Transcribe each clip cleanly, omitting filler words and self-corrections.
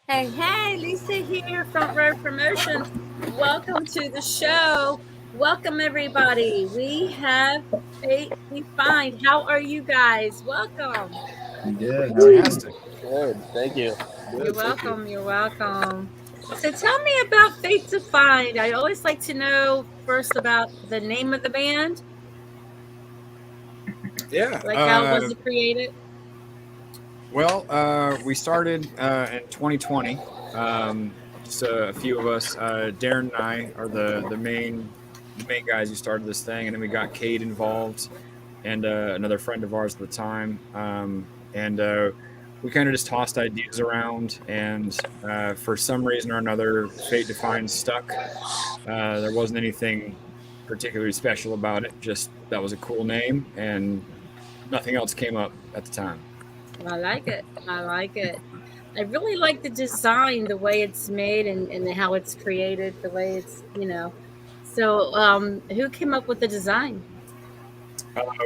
Hey, Lisa here from Road Promotions. Welcome to the show. Welcome, everybody. We have Fate Defined. How are you guys? Welcome. Good. How are you? Good. Thank you. You're welcome. You're welcome. So tell me about Fate Defined. I always like to know first about the name of the band. Yeah. Like how was it created? Well, we started in 2020. Just a few of us. Darren and I are the main guys who started this thing, and then we got Cade involved, and another friend of ours at the time. And we kind of just tossed ideas around, and for some reason or another, Fate Defined stuck. There wasn't anything particularly special about it. Just that was a cool name, and nothing else came up at the time. I like it. I really like the design, the way it's made and how it's created, the way it's, So, who came up with the design?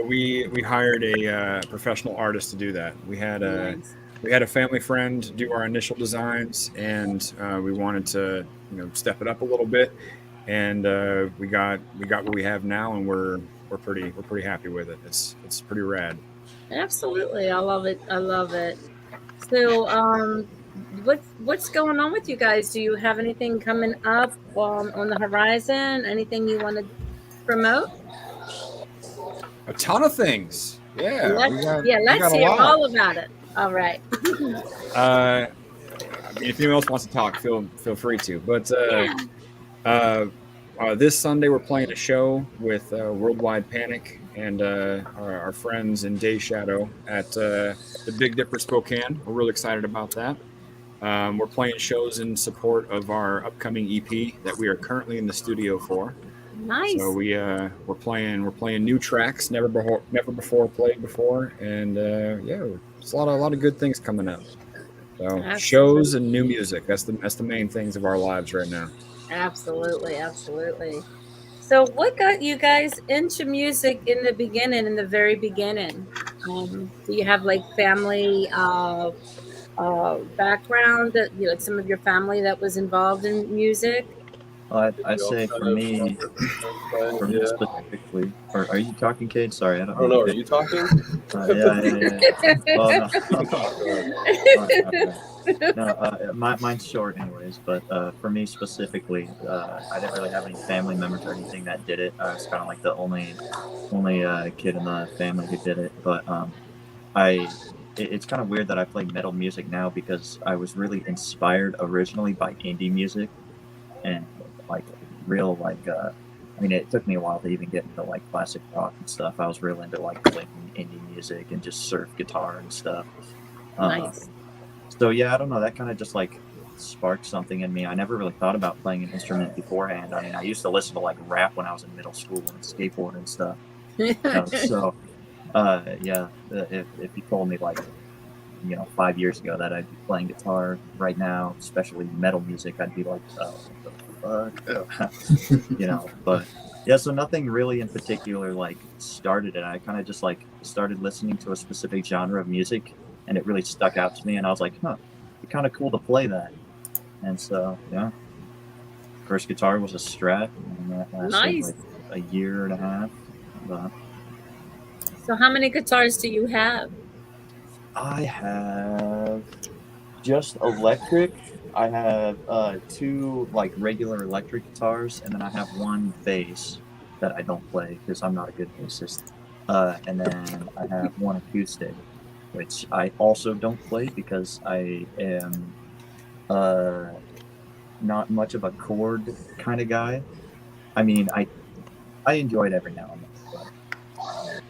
We hired a professional artist to do that. We had a family friend do our initial designs, and we wanted to step it up a little bit, and we got what we have now, and we're pretty happy with it. It's pretty rad. Absolutely, I love it. So, what's going on with you guys? Do you have anything coming up on the horizon? Anything you want to promote? A ton of things. Yeah. Let's hear all about it. All right. I mean, if anyone else wants to talk, feel free to. But this Sunday we're playing a show with Worldwide Panic and our friends in Day Shadow at the Big Dipper Spokane. We're really excited about that. We're playing shows in support of our upcoming EP that we are currently in the studio for. Nice. So we're playing new tracks never before played before, and it's a lot of good things coming up. So Absolutely. Shows and new music. That's the main things of our lives right now. Absolutely. So, what got you guys into music in the very beginning? Do you have like family background that like some of your family that was involved in music? Well, I'd say for me specifically, or are you talking, Cade? Sorry, I don't know. Are you talking? Well, no, mine's short anyways, but for me specifically, I didn't really have any family members or anything that did it. I was kind of like the only kid in the family who did it, but it's kind of weird that I play metal music now because I was really inspired originally by indie music and it took me a while to even get into like classic rock and stuff. I was real into like playing indie music and just surf guitar and stuff. Nice. So yeah, I don't know. That kind of just like sparked something in me. I never really thought about playing an instrument beforehand. I mean, I used to listen to like rap when I was in middle school and skateboard and stuff. If you told me like 5 years ago that I'd be playing guitar right now, especially metal music, I'd be like, what the fuck? But yeah, so nothing really in particular like started it. I kind of just like started listening to a specific genre of music, and it really stuck out to me, and I was like, it'd be kind of cool to play that. And so yeah, first guitar was a Strat, and that lasted like a year and a half. So how many guitars do you have? I have just electric. I have 2 like regular electric guitars, and then I have 1 bass that I don't play because I'm not a good bassist. And then I have 1 acoustic, which I also don't play because I am not much of a chord kind of guy. I mean, I enjoy it every now and then,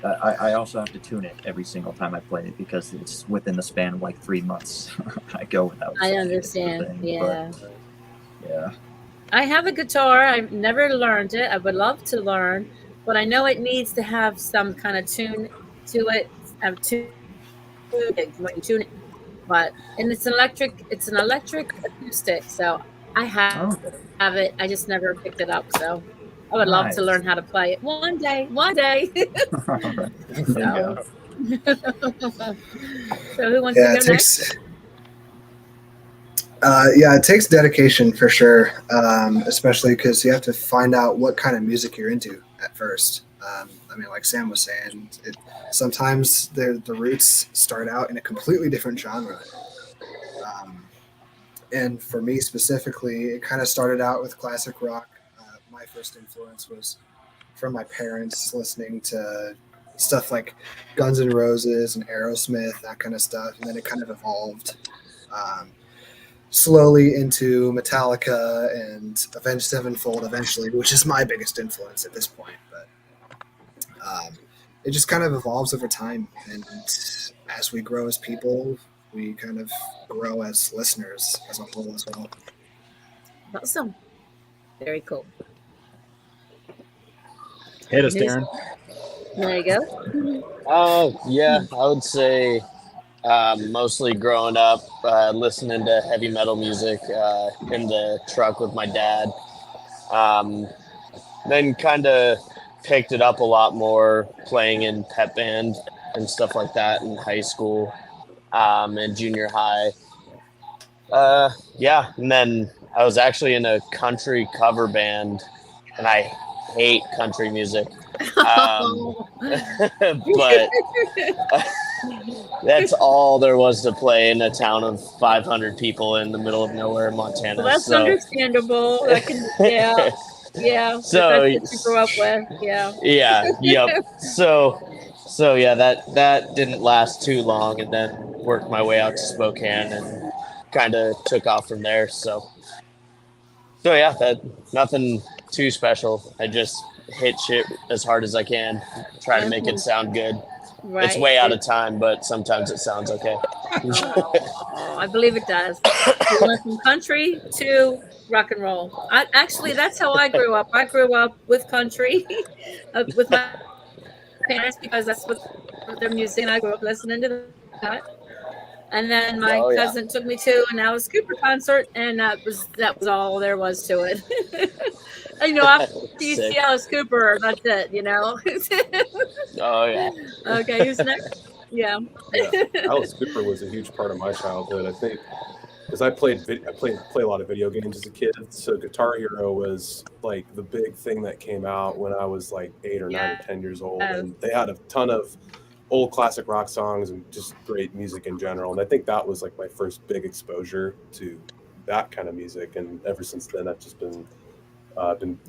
but I also have to tune it every single time I play it because it's within the span of like 3 months. I go without. I understand. Yeah. But, yeah. I have a guitar. I've never learned it. I would love to learn, but I know it needs to have some kind of tune to it. Tune it. But it's an electric acoustic. So I have it. I just never picked it up. So I would love to learn how to play it one day. So, So who wants to Yeah, go it next? takes. Yeah, it takes dedication for sure, especially because you have to find out what kind of music you're into at first. I mean, like Sam was saying, sometimes the roots start out in a completely different genre. Um, and for me specifically, it kind of started out with classic rock. My first influence was from my parents listening to stuff like Guns N' Roses and Aerosmith, that kind of stuff, and then it kind of evolved. Um, Slowly into Metallica and Avenged Sevenfold eventually, which is my biggest influence at this point. But it just kind of evolves over time. And as we grow as people, we kind of grow as listeners as a whole as well. Awesome. Very cool. Hit us, Who's- Darren. There you go. Yeah, I would say mostly growing up listening to heavy metal music in the truck with my dad. Then kind of picked it up a lot more playing in pep band and stuff like that in high school and junior high. Yeah, and then I was actually in a country cover band, and I hate country music. But that's all there was to play in a town of 500 people in the middle of nowhere in Montana. Well, that's so, understandable. I can, yeah, yeah. So- If that's what you grew up with, yeah. yeah, yep. So yeah, that didn't last too long, and then worked my way out to Spokane and kind of took off from there. So yeah, that nothing too special. I just hit shit as hard as I can, try to make it sound good. Right. It's way out of time, but sometimes it sounds okay. Oh, I believe it does. You went from country to rock and roll. Actually, that's how I grew up. I grew up with country, with my parents because that's what their music, and I grew up listening to that. And then my Oh, yeah. cousin took me to an Alice Cooper concert, and that was all there was to it. And, after you Sick. see Alice Cooper, that's it. Oh yeah. Okay, who's next? Yeah. Yeah, Alice Cooper was a huge part of my childhood. I think because I play a lot of video games as a kid, so Guitar Hero was like the big thing that came out when I was like 8 or 9 or 10 years old, and they had a ton of old classic rock songs and just great music in general. And I think that was like my first big exposure to that kind of music, and ever since then I've just been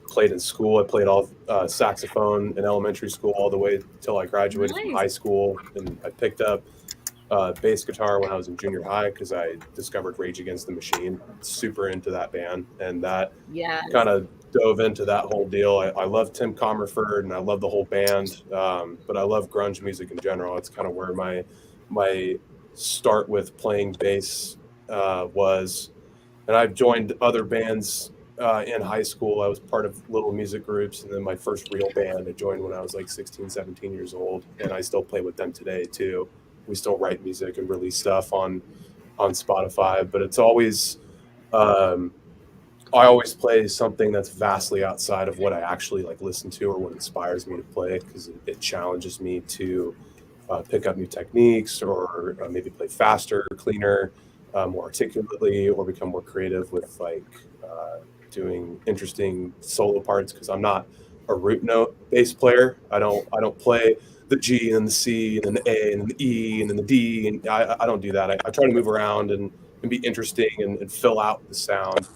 played in school. I played all saxophone in elementary school all the way till I graduated from high school, and I picked up bass guitar when I was in junior high because I discovered Rage Against the Machine. Super into that band, and that kind of dove into that whole deal. I love Tim Comerford and I love the whole band, but I love grunge music in general. It's kind of where my start with playing bass was, and I've joined other bands in high school. I was part of little music groups, and then my first real band I joined when I was like 16, 17 years old, and I still play with them today too. We still write music and release stuff on Spotify, but it's always I always play something that's vastly outside of what I actually like listen to or what inspires me to play, because it challenges me to pick up new techniques or maybe play faster, cleaner, more articulately, or become more creative with like doing interesting solo parts, because I'm not a root note bass player. I don't play the G and then the C and then the A and then the E and then the D, and I don't do that. I try to move around and be interesting and fill out the sound.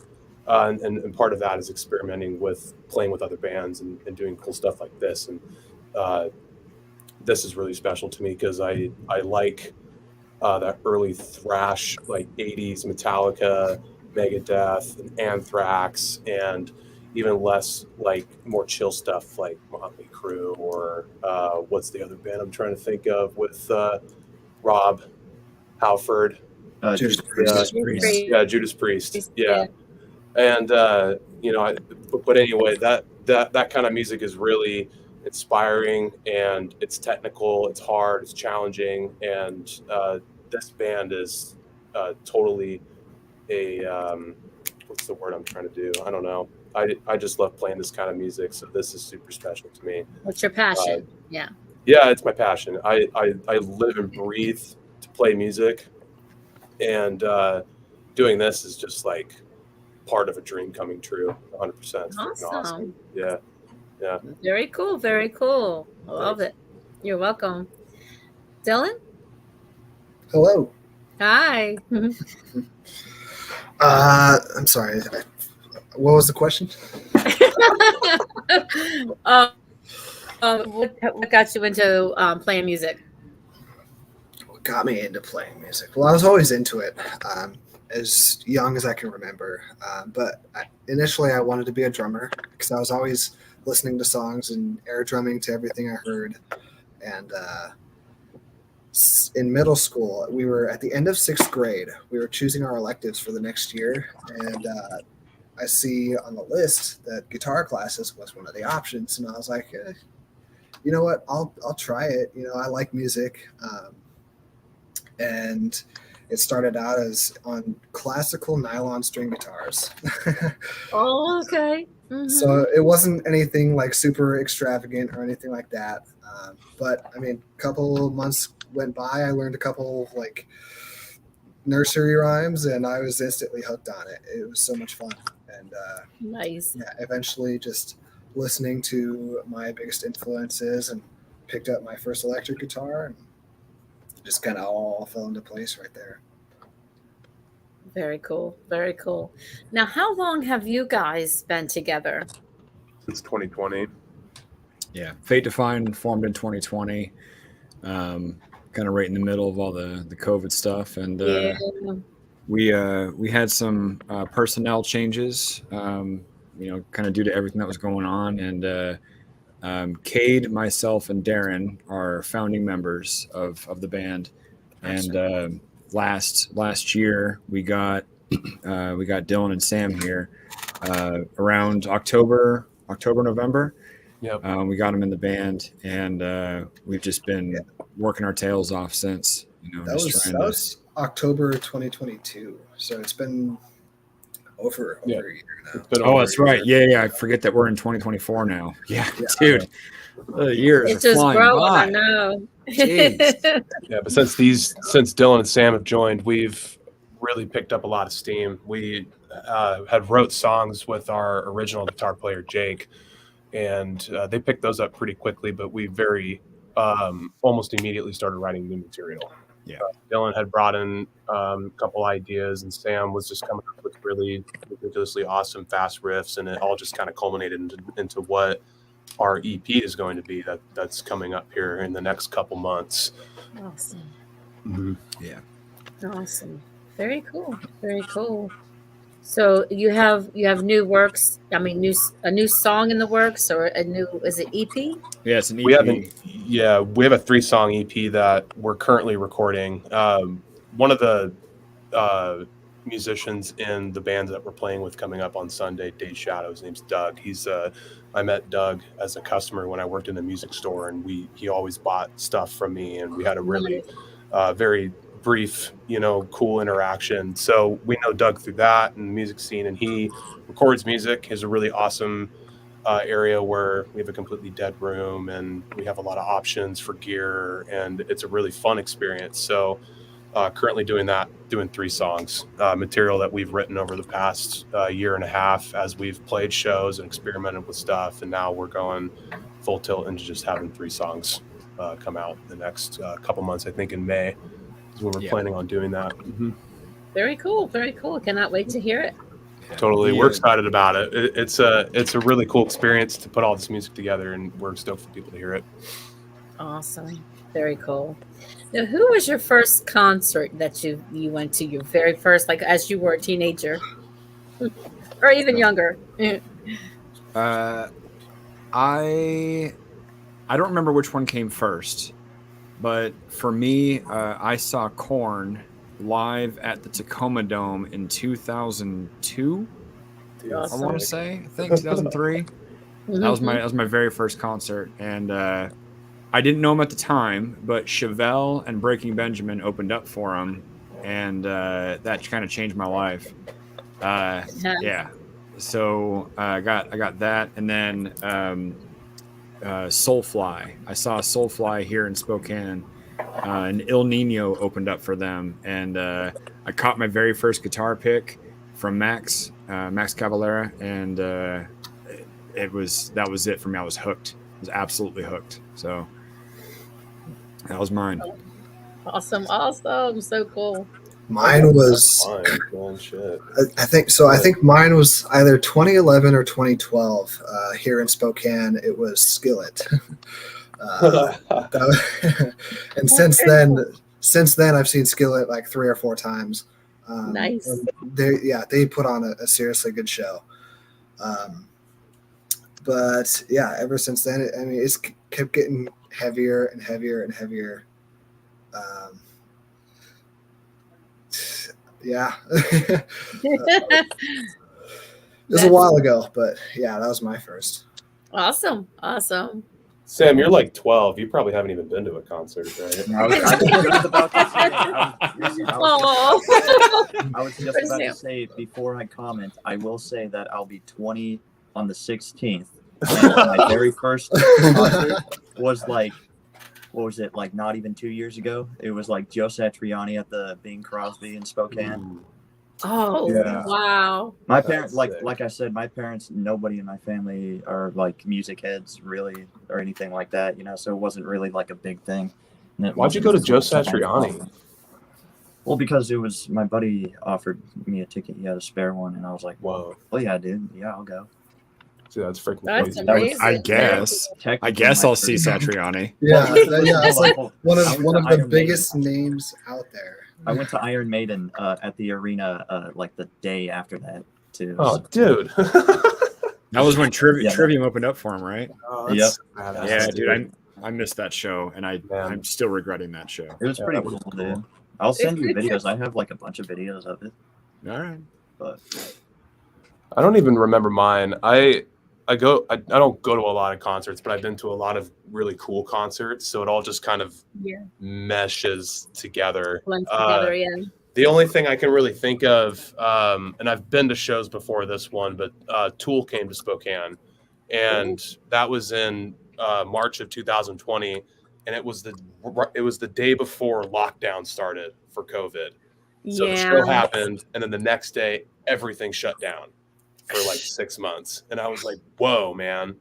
And part of that is experimenting with playing with other bands and doing cool stuff like this. And this is really special to me because I like that early thrash, like 80s Metallica, Megadeth, and Anthrax, and even less like more chill stuff like Motley Crue or what's the other band I'm trying to think of with Rob Halford? Judas Priest. Yeah, Judas Priest. Yeah. And but anyway, that kind of music is really inspiring, and it's technical, it's hard, it's challenging, and this band is totally a what's the word I'm trying to do? I don't know. I just love playing this kind of music, so this is super special to me. What's your passion? Yeah. Yeah, it's my passion. I live and breathe to play music, and doing this is just like part of a dream coming true. 100%. It's freaking awesome. Awesome. Yeah, yeah. Very cool. Very cool. I love Thanks. it. You're welcome. Dylan? Hello. Hi. I'm sorry. What was the question? What got you into playing music? What got me into playing music? Well, I was always into it as young as I can remember. But initially, I wanted to be a drummer because I was always listening to songs and air drumming to everything I heard. And in middle school, we were at the end of 6th grade. We were choosing our electives for the next year, and I see on the list that guitar classes was one of the options, and I was like, you know what? I'll try it. You know, I like music, and it started out as on classical nylon string guitars. Oh, okay. Mm-hmm. So it wasn't anything like super extravagant or anything like that. But I mean, a couple months went by. I learned a couple like nursery rhymes, and I was instantly hooked on it. It was so much fun. And Nice. yeah, eventually just listening to my biggest influences and picked up my first electric guitar, and just kind of all fell into place right there. Very cool. Very cool. Now, how long have you guys been together? Since 2020. Yeah, Fate Defined formed in 2020, kind of right in the middle of all the COVID stuff, and Yeah. we had some personnel changes, kind of due to everything that was going on, and Cade, myself, and Darren are founding members of the band, and last year we got Dylan and Sam here around October, November. Yep. We got them in the band, and we've just been working our tails off since. That was October 2022, so it's been over a year now. Oh, that's right. Yeah. I forget that we're in 2024 now. Yeah. Dude, the years It's are just flying growing. by. I know. Jeez. Yeah, but since Dylan and Sam have joined, we've really picked up a lot of steam. We had wrote songs with our original guitar player Jake, and they picked those up pretty quickly. But we very almost immediately started writing new material. Yeah, Dylan had brought in a couple ideas, and Sam was just coming up with really ridiculously awesome fast riffs, and it all just kind of culminated into what our EP is going to be that's coming up here in the next couple months. Awesome. Mm-hmm. Yeah. Awesome. Very cool. Very cool. So you have new works. I mean, a new song in the works, or is it EP? Yeah, it's an EP. We have a 3-song EP that we're currently recording. One of the musicians in the band that we're playing with coming up on Sunday, Day Shadow, his name's Doug. I met Doug as a customer when I worked in the music store, and he always bought stuff from me, and we had a really very brief, cool interaction. So we know Doug through that and the music scene, and he records music. He's a really awesome area where we have a completely dead room, and we have a lot of options for gear, and it's a really fun experience. So currently doing 3 songs, material that we've written over the past year and a half as we've played shows and experimented with stuff, and now we're going full tilt into just having 3 songs come out in the next couple months. I think in May is when we're planning on doing that. Mm-hmm. Very cool. Very cool. Cannot wait to hear it. Totally. We're excited about it. It's a really cool experience to put all this music together, and we're stoked for people to hear it. Awesome. Very cool. Now, who was your first concert that you went to? Your very first, like as you were a teenager, or even younger? I don't remember which one came first, but for me, I saw Korn live at the Tacoma Dome in 2002. Awesome. I want to say, I think 2003. That was my very first concert, and I didn't know him at the time, but Chevelle and Breaking Benjamin opened up for him, and that kind of changed my life. Yeah. So I got that, and then Soulfly. I saw Soulfly here in Spokane. And El Nino opened up for them, and I caught my very first guitar pick from Max Cavalera, and that was it for me. I was hooked. I was absolutely hooked. So that was mine. Awesome. So cool. Mine was, Man, shit. I think so. I think mine was either 2011 or 2012 here in Spokane. It was Skillet. And since then, I've seen Skillet like 3 or 4 times. Nice. They put on a seriously good show. But yeah, ever since then, it's kept getting heavier and heavier and heavier. Yeah. It was a while ago, but yeah, that was my first. Awesome. Sam, you're like 12. You probably haven't even been to a concert, right? I was just about to say, before I comment, I will say that I'll be 20 on the 16th. And my very first concert was like, what was it, like not even 2 years ago? It was like Joe Satriani at the Bing Crosby in Spokane. Oh, Yeah. wow. My parents, That's sick. like I said, my parents, nobody in my family are like music heads really or anything like that, so it wasn't really like a big thing. Why'd you go to Joe Satriani? Well, because it was my buddy offered me a ticket. He had a spare one, and I was like, Whoa. "Well, yeah, dude. Yeah, I'll go." See, that's freaking That's crazy. amazing. I guess Technically I'll my see first- Satriani. Yeah, it's like Well, one I of went one to of the Iron biggest Maiden. names out there. I went to Iron Maiden at the arena like the day after that too. Oh, dude. That was when Yeah. Trivium opened up for him, right? Oh, Yep. that's badass, Yeah, dude, I missed that show, and Man. I'm still regretting that show. It was Yeah, pretty that was cool, cool. dude. I'll send you It's- videos. I have like a bunch of videos of it, All right. but I don't even remember mine. I don't go to a lot of concerts, but I've been to a lot of really cool concerts, so it all just kind of Yeah. meshes together. Blend together, yeah. The only thing I can really think of, and I've been to shows before this one, but Tool came to Spokane, and that was in March of 2020, and it was the day before lockdown started for COVID. So the show happened, and then the next day everything shut down for like 6 months, and I was like, "Whoa, man!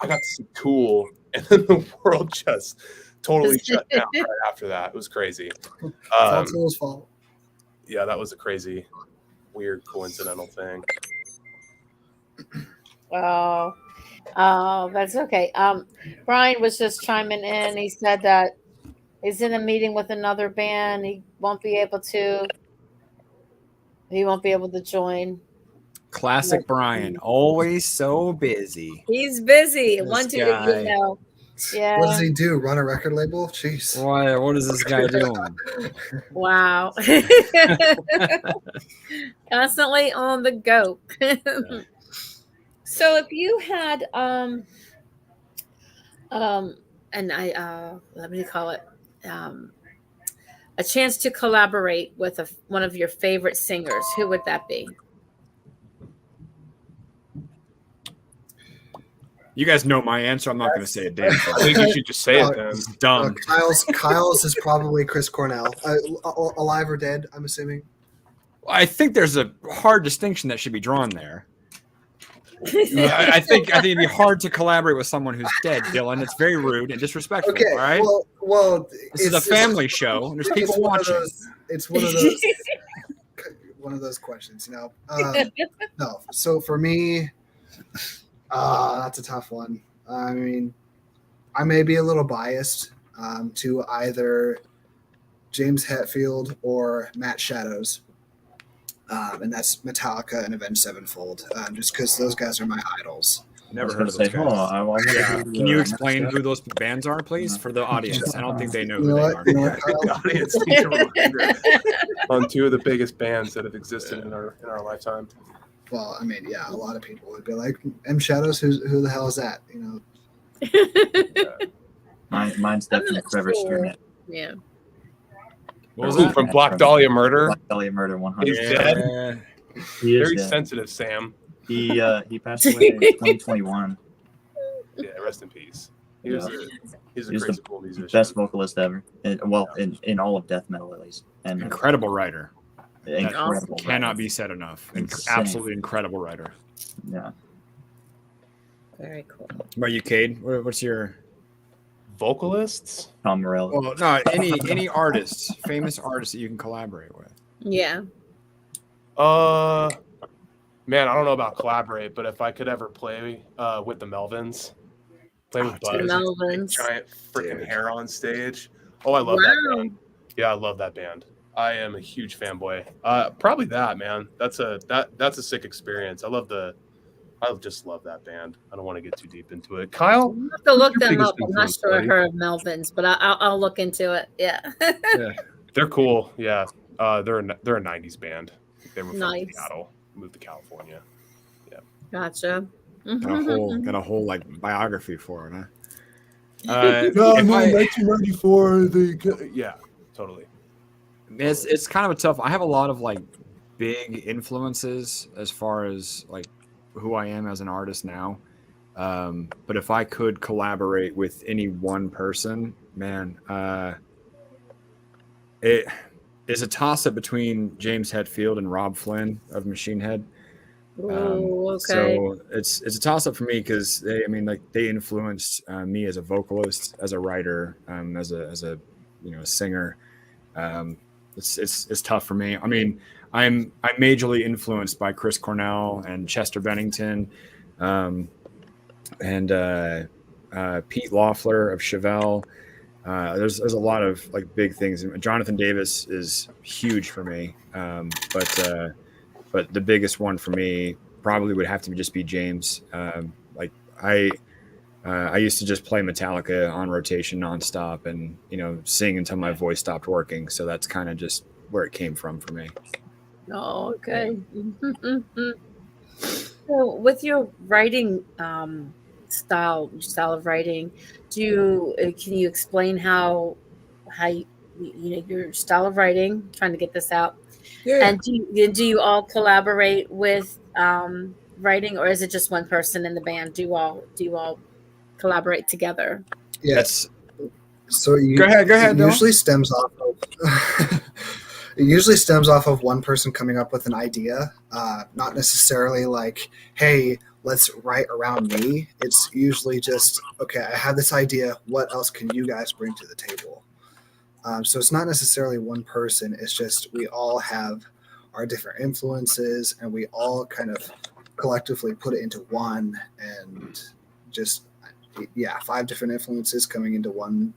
I got to see Tool," and then the world just totally shut down right after that. It was crazy. It's all Tool's fault. Yeah, that was a crazy, weird, coincidental thing. Oh, that's okay. Brian was just chiming in. He said that he's in a meeting with another band. He won't be able to join. Classic Brian, always so busy. He's busy. This One, two, guy. Yeah. What does he do? Run a record label? Jeez. What is this guy doing? Wow. Constantly on the go. So if you had and I let me call it a chance to collaborate with one of your favorite singers, who would that be? You guys know my answer. I'm not going to say a damn I thing. think you should just say it then. It's dumb. Kyle's is probably Chris Cornell. Alive or dead, I'm assuming. I think there's a hard distinction that should be drawn there. I think it'd be hard to collaborate with someone who's dead, Dylan. It's very rude and disrespectful. Okay. All right. Well, This is a family show, and there's people watching. It's one of those questions, No. So for me, that's a tough one. I mean, I may be a little biased to either James Hetfield or Matt Shadows. And that's Metallica and Avenged Sevenfold, just because those guys are my idols. Never heard of those guys. Yeah. Can you explain who those bands are, please, for the audience? I don't think they know who they are. You know what, The Kyle? audience needs a reminder on two of the biggest bands that have existed in our lifetime. Well, I mean, yeah, a lot of people would be like, M Shadows, who the hell is that? mine's definitely Trevor Stern. Yeah. What was Ooh, that? from Black Dahlia Murder. Black Dahlia Murder 100. He's dead. He is Very dead. sensitive, Sam. He passed away in 2021. Yeah, rest in peace. He was a He's crazy cool musician. Best vocalist ever, in all of death metal at least, and Incredible writer. incredible. Cannot be said enough. Insane. Absolutely incredible writer. Yeah. Very cool. What about you, Cade? What's your Vocalists? Tom Morello. well? No, any artists, famous artists that you can collaborate with. Yeah. Man, I don't know about collaborate, but if I could ever play with the Melvins, play with Buzz, Melvins. giant freaking hair on stage. Oh, I love that Wow. band. Yeah, I love that band. I am a huge fanboy. Probably that, man. That's a sick experience. I just love that band. I don't want to get too deep into it. Kyle, I'll have to look your them biggest up. I'm not influence, sure I buddy? heard of Melvins, but I'll look into it. Yeah. Yeah. They're cool. Yeah, they're a '90s band. They were from Nice. Seattle, moved to California. Gotcha. Got a whole like biography for it, huh? No, if I- 1994. Yeah, totally. It's kind of a tough. I have a lot of like big influences as far as like who I am as an artist now. But if I could collaborate with any one person, man, it is a toss up between James Hetfield and Rob Flynn of Machine Head. Oh, okay. So it's a toss up for me because they influenced me as a vocalist, as a writer, as a singer. It's tough for me. I mean, I'm majorly influenced by Chris Cornell and Chester Bennington, and Pete Loeffler of Chevelle. There's a lot of like big things. Jonathan Davis is huge for me, but the biggest one for me probably would have to just be James. I used to just play Metallica on rotation nonstop, and sing until my voice stopped working. So that's kind of just where it came from for me. Oh, okay. So, with your writing style of writing, can you explain how your style of writing? Trying to get this out. Yeah. And do you all collaborate with writing, or is it just one person in the band? Do you all collaborate together? Yes. So Go ahead. It Dylan. usually stems off of it usually stems off of one person coming up with an idea, not necessarily like, hey, let's write around me. It's usually just, okay, I have this idea. What else can you guys bring to the table? So it's not necessarily one person. It's just we all have our different influences, and we all kind of collectively put it into one, and just 5 different influences coming into one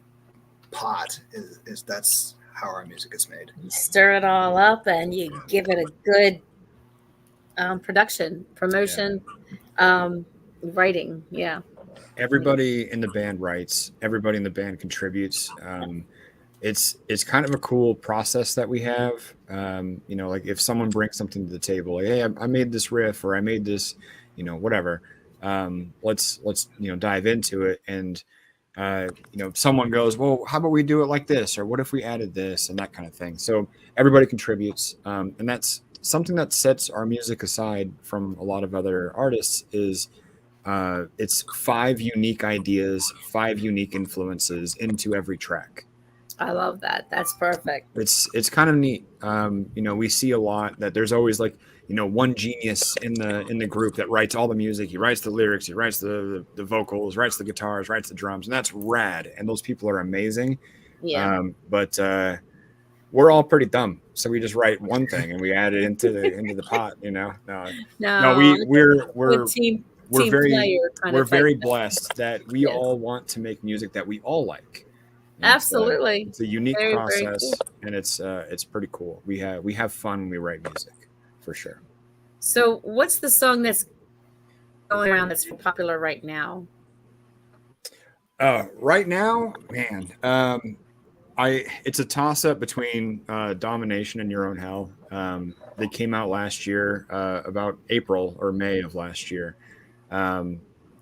pot is that's how our music is made. You stir it all up, and you give it a good promotion, writing. Yeah. Everybody in the band writes. Everybody in the band contributes. It's kind of a cool process that we have. Like if someone brings something to the table, like, hey, I made this riff, or I made this, whatever. Let's dive into it. And someone goes, well, how about we do it like this, or what if we added this, and that kind of thing. So everybody contributes, and that's something that sets our music aside from a lot of other artists. Is it's 5 unique ideas, 5 unique influences into every track. I love that. That's perfect. It's kind of neat. We see a lot that there's always like, one genius in the group that writes all the music. He writes the lyrics, he writes the vocals, writes the guitars, writes the drums, and that's rad. And those people are amazing. Yeah. But we're all pretty dumb, so we just write one thing and we add it into the pot. No, we're team very player kind we're of very thing. blessed that we Yes. all want to make music that we all like. And Absolutely. it's a unique Very, very process, cool. and it's pretty cool. We have fun when we write music, for sure. So, what's the song that's going around that's popular right now? Right now, man, it's a toss up between Domination and Your Own Hell. They came out last year, about April or May of last year.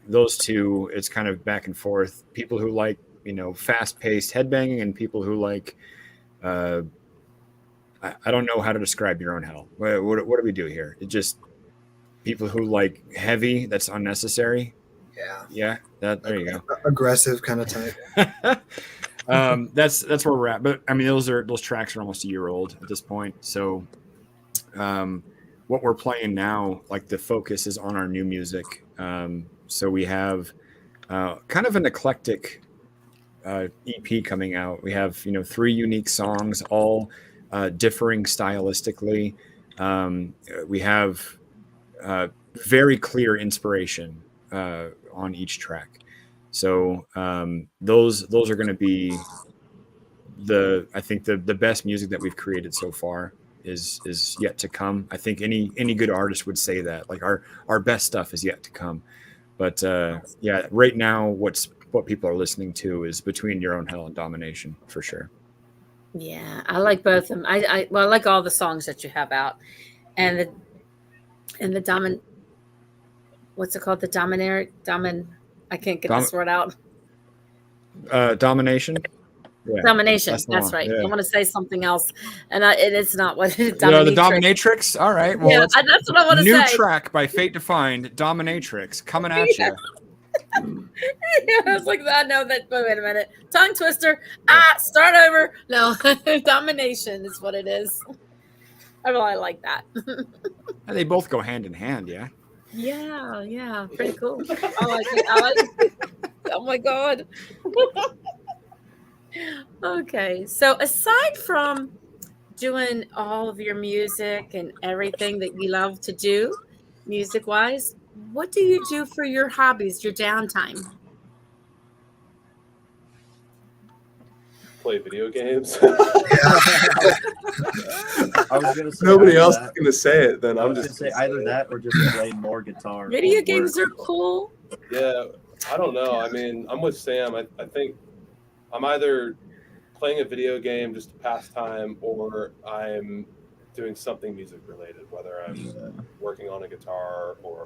Those two, it's kind of back and forth. People who like fast-paced headbanging, and people who like I don't know how to describe Your Own Hell. What do we do here? It just people who like heavy that's unnecessary, Yeah, There you aggressive kind of type. go. That's where we're at. But I mean, those tracks are almost a year old at this point. So, what we're playing now, like the focus is on our new music. So we have kind of an eclectic EP coming out. We have 3 unique songs, all differing stylistically. We have very clear inspiration on each track. So those are going to be I think the best music that we've created so far is yet to come. I think any good artist would say that, like our best stuff is yet to come. But yeah, right now what people are listening to is Between Your Own Hell and Domination for sure. Yeah, I like both of them. I like all the songs that you have out, and the what's it called? I can't get this word out. Domination. Yeah, Domination. That's right. Yeah. I want to say something else, and it's not what it is. The Dominatrix. All right. Well, yeah, that's what I want to say. New track by Fate Defined, Dominatrix, coming at you. Yeah, I was like, I know that. But wait a minute, tongue twister. Start over. No, Domination is what it is. I really like that. They both go hand in hand. Yeah. Yeah, pretty cool. I like it. Oh my god. Okay, so aside from doing all of your music and everything that you love to do, music-wise, what do you do for your hobbies, your downtime? Play video games. I was gonna say Nobody else is gonna say it. Then I'm just gonna say either that or just play more guitar. Video games are cool. Yeah, I don't know. I mean, I'm with Sam. I think I'm either playing a video game just to pass time, or I'm doing something music related, whether I'm working on a guitar or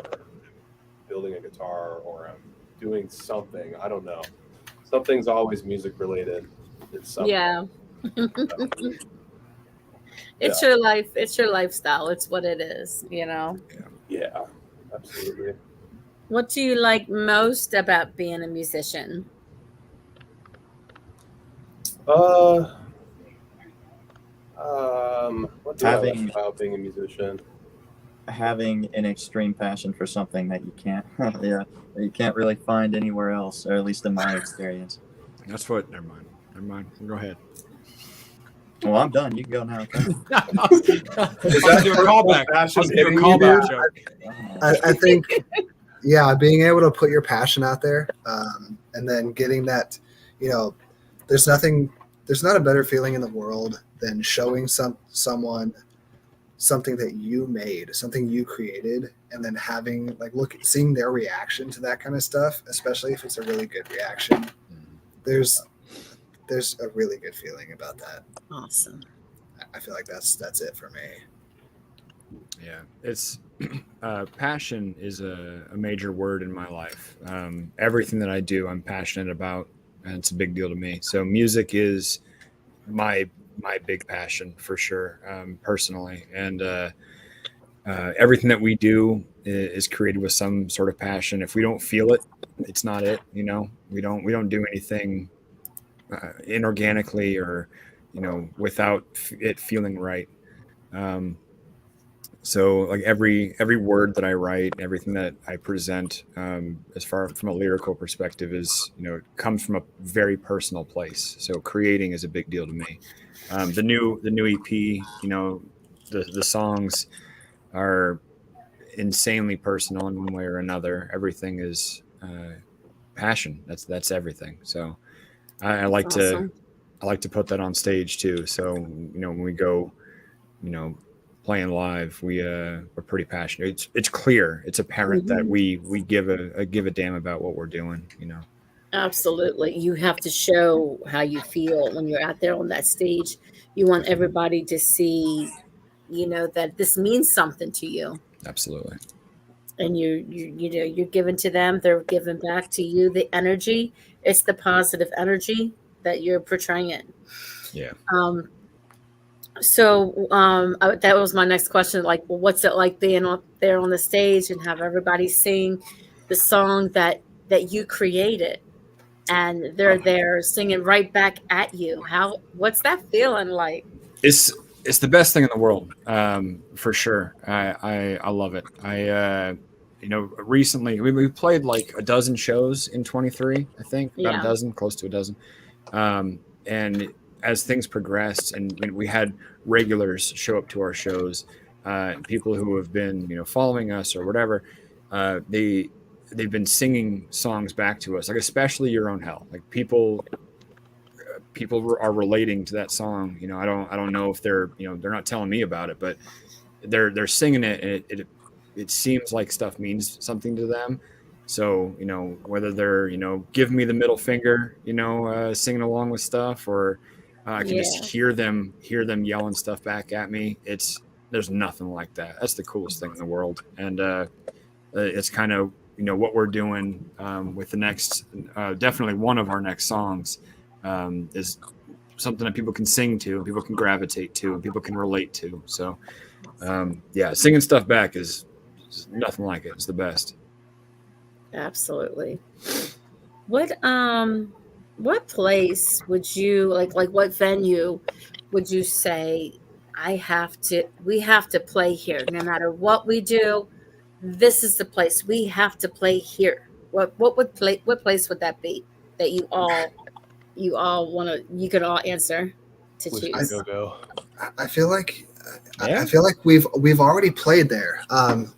building a guitar or I'm doing something. I don't know. Something's always music related. Yeah. It's your life. It's your lifestyle. It's what it is, Yeah, absolutely. What do you like most about being a musician? What do I like about being a musician? Having an extreme passion for something that you can't you can't really find anywhere else, or at least in my experience. That's what. Never mind. Go ahead. Well, I'm done. You can go now. I'll do a callback. I think, being able to put your passion out there, and then getting that, there's not a better feeling in the world than showing someone something that you made, something you created, and then having seeing their reaction to that kind of stuff, especially if it's a really good reaction. There's a really good feeling about that. Awesome. I feel like that's it for me. Yeah, it's passion is a major word in my life. Everything that I do, I'm passionate about, and it's a big deal to me. So music is my big passion for sure, personally, and everything that we do is created with some sort of passion. If we don't feel it, it's not it. We don't do anything inorganically or without it feeling right. So like every word that I write, everything that I present, as far from a lyrical perspective, is it comes from a very personal place. So creating is a big deal to me. The new EP, the songs are insanely personal in one way or another. Everything is passion. That's everything. So I like awesome. to put that on stage too. So when we go, playing live, we're pretty passionate. It's clear, it's apparent that we give a damn about what we're doing. Absolutely. You have to show how you feel when you're out there on that stage. You want everybody to see, that this means something to you. Absolutely. And you're giving to them, they're giving back to you. The energy, it's the positive energy that you're portraying. Yeah. So that was my next question. Like, well, what's it like being up there on the stage and have everybody sing the song that that you created, and they're there singing right back at you. What's that feeling like? It's the best thing in the world, for sure. I love it. Recently we played like a dozen shows in 23, I think, about a Yeah. dozen, close to a dozen. And as things progressed, and we had regulars show up to our shows, people who have been, following us or whatever, they've been singing songs back to us, like especially Your Own Hell. Like people are relating to that song. I don't know if they're not telling me about it, but they're singing it, and it seems like stuff means something to them. So whether they're give me the middle finger, singing along with stuff, or I can just hear them yelling stuff back at me. There's nothing like that. That's the coolest thing in the world. And it's kind of what we're doing with the next, definitely one of our next songs, is something that people can sing to, people can gravitate to, and people can relate to. So singing stuff back is nothing like it. It's the best. Absolutely. What place would you like what venue would you say we have to play here no matter what we do? This is the place we have to play here. What place would that be that you all you could all answer to choose? Go. I feel like I feel like we've already played there.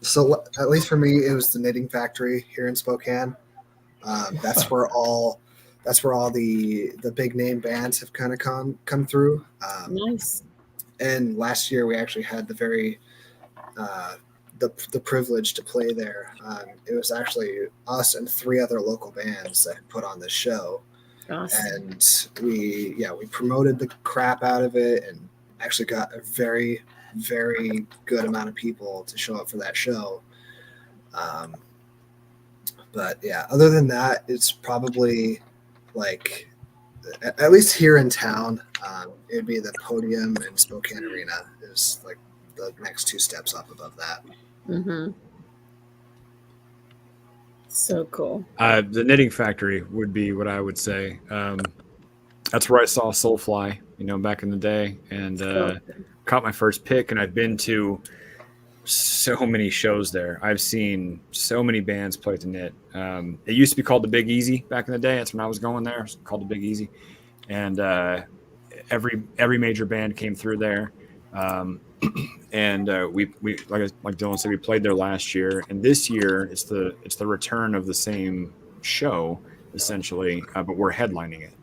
So at least for me, it was the Knitting Factory here in Spokane. That's where all the big name bands have kind of come through. Nice. And last year we actually had the privilege to play there. It was actually us and 3 other local bands that put on this show. Awesome. And we promoted the crap out of it, and actually got a very, very good amount of people to show up for that show. But yeah, other than that, it's probably like, at least here in town, it'd be the Podium and Spokane Arena is like the next 2 steps up above that. Mm-hmm. So cool. The Knitting Factory would be what I would say. That's where I saw Soulfly, back in the day, and caught my first pick. And I've been to so many shows there. I've seen so many bands play to knit. It used to be called the Big Easy back in the day. That's when I was going there. It was called the Big Easy, and every major band came through there. And we like Dylan said, we played there last year, and this year it's the return of the same show essentially, but we're headlining it.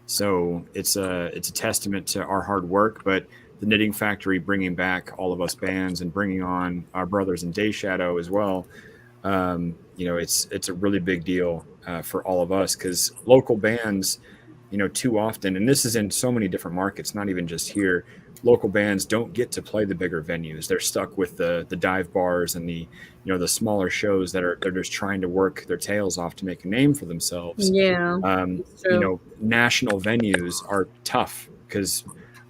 So it's a testament to our hard work, but the Knitting Factory bringing back all of us bands and bringing on our brothers in Day Shadow as well. It's a really big deal for all of us, because local bands, too often, and this is in so many different markets, not even just here, local bands don't get to play the bigger venues. They're stuck with the dive bars and the smaller shows they're just trying to work their tails off to make a name for themselves. Yeah. National venues are tough, because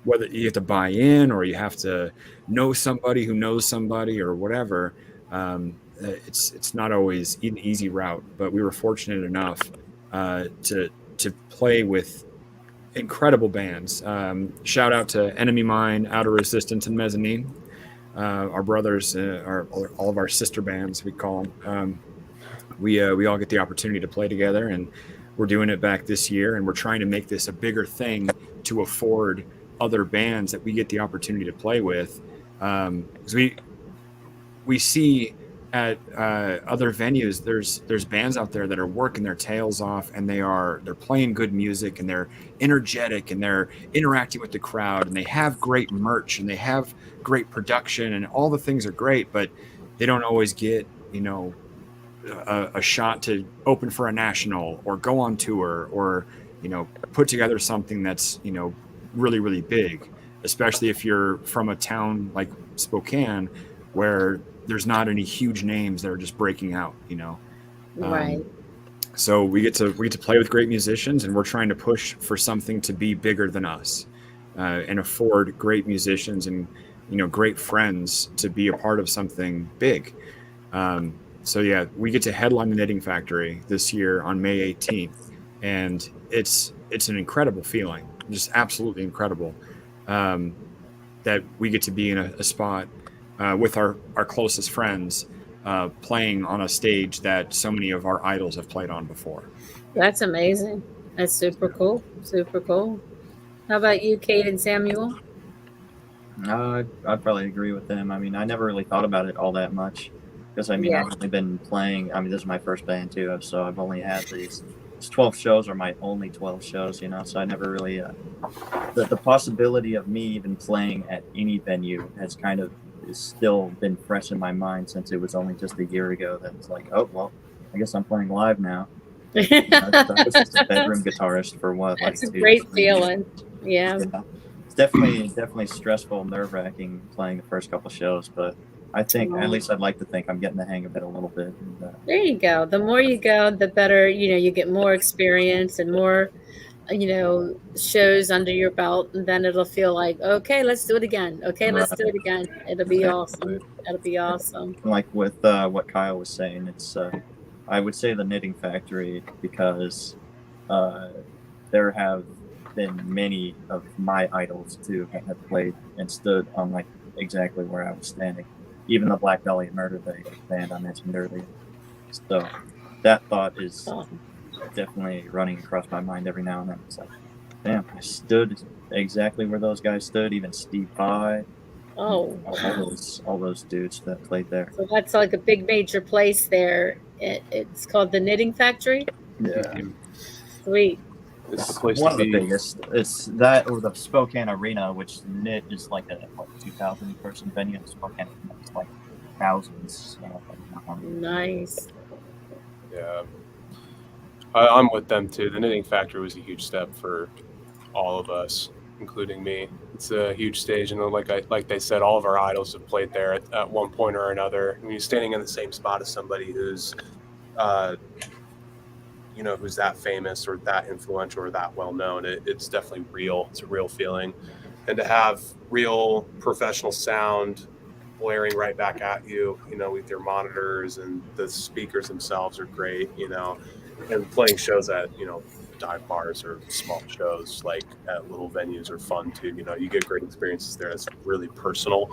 whether you have to buy in or you have to know somebody who knows somebody or whatever, it's not always an easy route. But we were fortunate enough to play with incredible bands. Shout out to Enemy Mine, Outer Resistance, and Mezzanine. Our brothers, all of our sister bands, we call them. We all get the opportunity to play together, and we're doing it back this year, and we're trying to make this a bigger thing to afford other bands that we get the opportunity to play with. Because we see at other venues, there's bands out there that are working their tails off, and they're playing good music, and they're energetic, and they're interacting with the crowd, and they have great merch, and they have great production, and all the things are great, but they don't always get a shot to open for a national or go on tour or put together something that's really, really big, especially if you're from a town like Spokane where there's not any huge names that are just breaking out, Right. So we get to play with great musicians, and we're trying to push for something to be bigger than us, and afford great musicians and great friends to be a part of something big. So yeah, we get to headline the Knitting Factory this year on May 18th, and it's an incredible feeling, just absolutely incredible, that we get to be in a spot with our closest friends, playing on a stage that so many of our idols have played on before. That's amazing. That's super cool. Super cool. How about you, Kate and Samuel? I'd probably agree with them. I mean, I never really thought about it all that much because I mean, Yeah. I've only been playing. I mean, this is my first band too, so I've only had these 12 shows, or my only 12 shows. So I never really the possibility of me even playing at any venue has kind of still been fresh in my mind since it was only just a year ago. That it's like, oh well, I guess I'm playing live now. I was just a bedroom guitarist for what, like That's a 2 great 3 years. feeling. Yeah. Yeah. It's definitely stressful, nerve-wracking playing the first couple shows, but I think at least I'd like to think I'm getting the hang of it a little bit. And, There you go. The more you go, the better, you get more experience and more, shows under your belt. And then it'll feel like, okay, let's do it again. Okay, let's do it again. It'll be awesome. It'll be awesome. like with what Kyle was saying, it's I would say the Knitting Factory because there have been many of my idols too that have played and stood on like exactly where I was standing. Even the Black Dahlia Murder band I mentioned earlier. So that thought is definitely running across my mind every now and then. It's like, damn, I stood exactly where those guys stood. Even Steve Vai. Oh, all those dudes that played there. So that's like a big major place there. It's called the Knitting Factory. Yeah. Sweet. It's the place One to of the be. biggest. It's that or the Spokane Arena, which Knit is like a 2,000 person venue. Spokane is like thousands. Nice. Yeah, I'm with them too. The Knitting Factory was a huge step for all of us, including me. It's a huge stage, and like they said, all of our idols have played there at one point or another. When you're standing in the same spot as somebody who's, who's that famous or that influential or that well known, it's definitely real. It's a real feeling, and to have real professional sound blaring right back at you, with your monitors, and the speakers themselves are great, and playing shows at, dive bars or small shows like at little venues are fun too. You get great experiences there. It's really personal.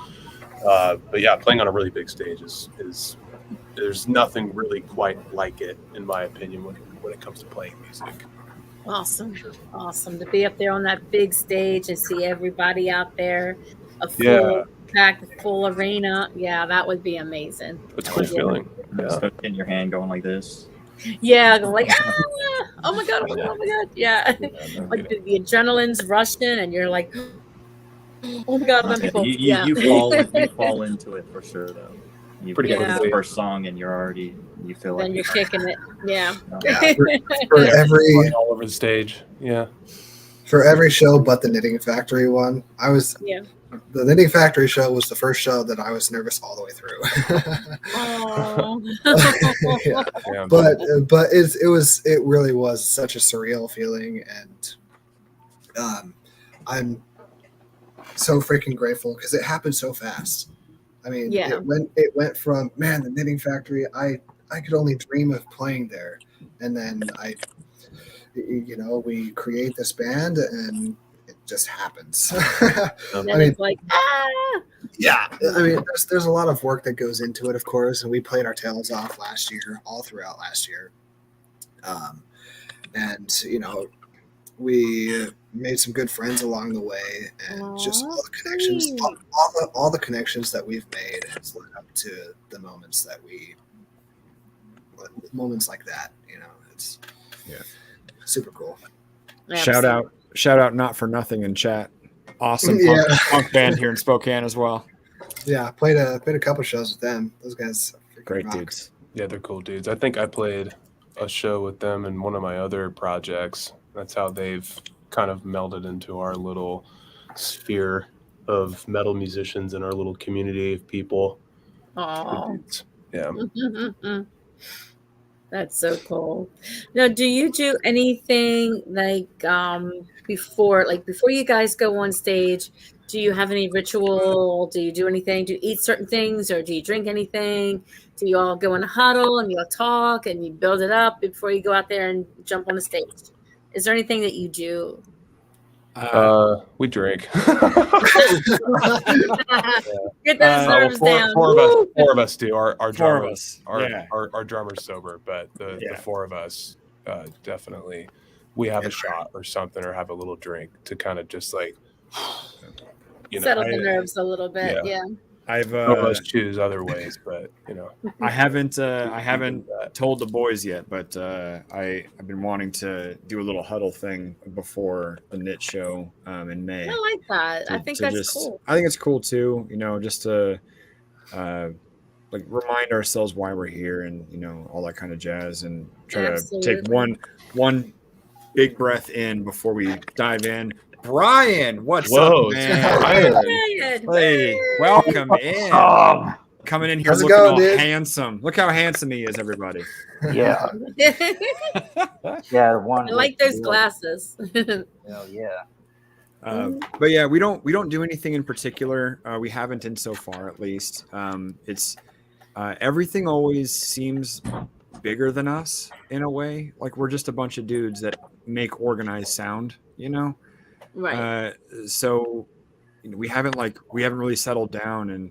But yeah, playing on a really big stage is there's nothing really quite like it, in my opinion, when it comes to playing music. Awesome. Awesome to be up there on that big stage and see everybody out there, a full arena. Yeah, that would be amazing. It's a cool feeling. Yeah. In your hand going like this. Yeah, like oh my god, yeah. Like the adrenaline's rushing, and you're like, oh my god, you fall into it for sure though. You Pretty get quickly. the first song and you feel then like you're kicking it. Yeah. For every all over the stage. Yeah. for every show but the Knitting Factory one, the Knitting Factory show was the first show that I was nervous all the way through. Yeah. But it really was such a surreal feeling, and I'm so freaking grateful because it happened so fast. I mean, it went from, man, the Knitting Factory, I could only dream of playing there, and then we create this band and it just happens. I mean, it's like, yeah. I mean, there's a lot of work that goes into it, of course, and we played our tails off last year, all throughout last year. And we made some good friends along the way, and just all the connections, all the connections that we've made has led up to the moments like that. It's super cool. Absolutely. Shout out Not For Nothing in chat. Awesome punk band here in Spokane as well. Yeah, played a couple shows with them. Those guys are great rock. dudes. Yeah, they're cool dudes. I think I played a show with them in one of my other projects. That's how they've kind of melded into our little sphere of metal musicians in our little community of people. Oh, yeah. That's so cool. Now, do you do anything like before you guys go on stage? Do you have any ritual? Do you do anything? Do you eat certain things, or do you drink anything? Do you all go in a huddle and you all talk and you build it up before you go out there and jump on the stage? Is there anything that you do? We drink. Get those nerves down. Four of us do. Our Four of drummer, us. our drummer's sober, but the four of us definitely we have a shot or something or have a little drink to kind of just like settle the nerves a little bit. Yeah. I've some of us choose other ways, but I haven't told the boys yet, but I've been wanting to do a little huddle thing before the knit show in May. I like that. I think that's cool. I think it's cool too, just to like remind ourselves why we're here and all that kind of jazz, and try to take one big breath in before we dive in. Brian, what's up, man? Brian. Hey, welcome in. Coming in here looking all handsome. Look how handsome he is, everybody. Yeah. I like those glasses. Hell yeah. But yeah, we don't do anything in particular. We haven't in so far, at least. It's everything always seems bigger than us in a way. Like we're just a bunch of dudes that make organized sound, Right. So we haven't really settled down and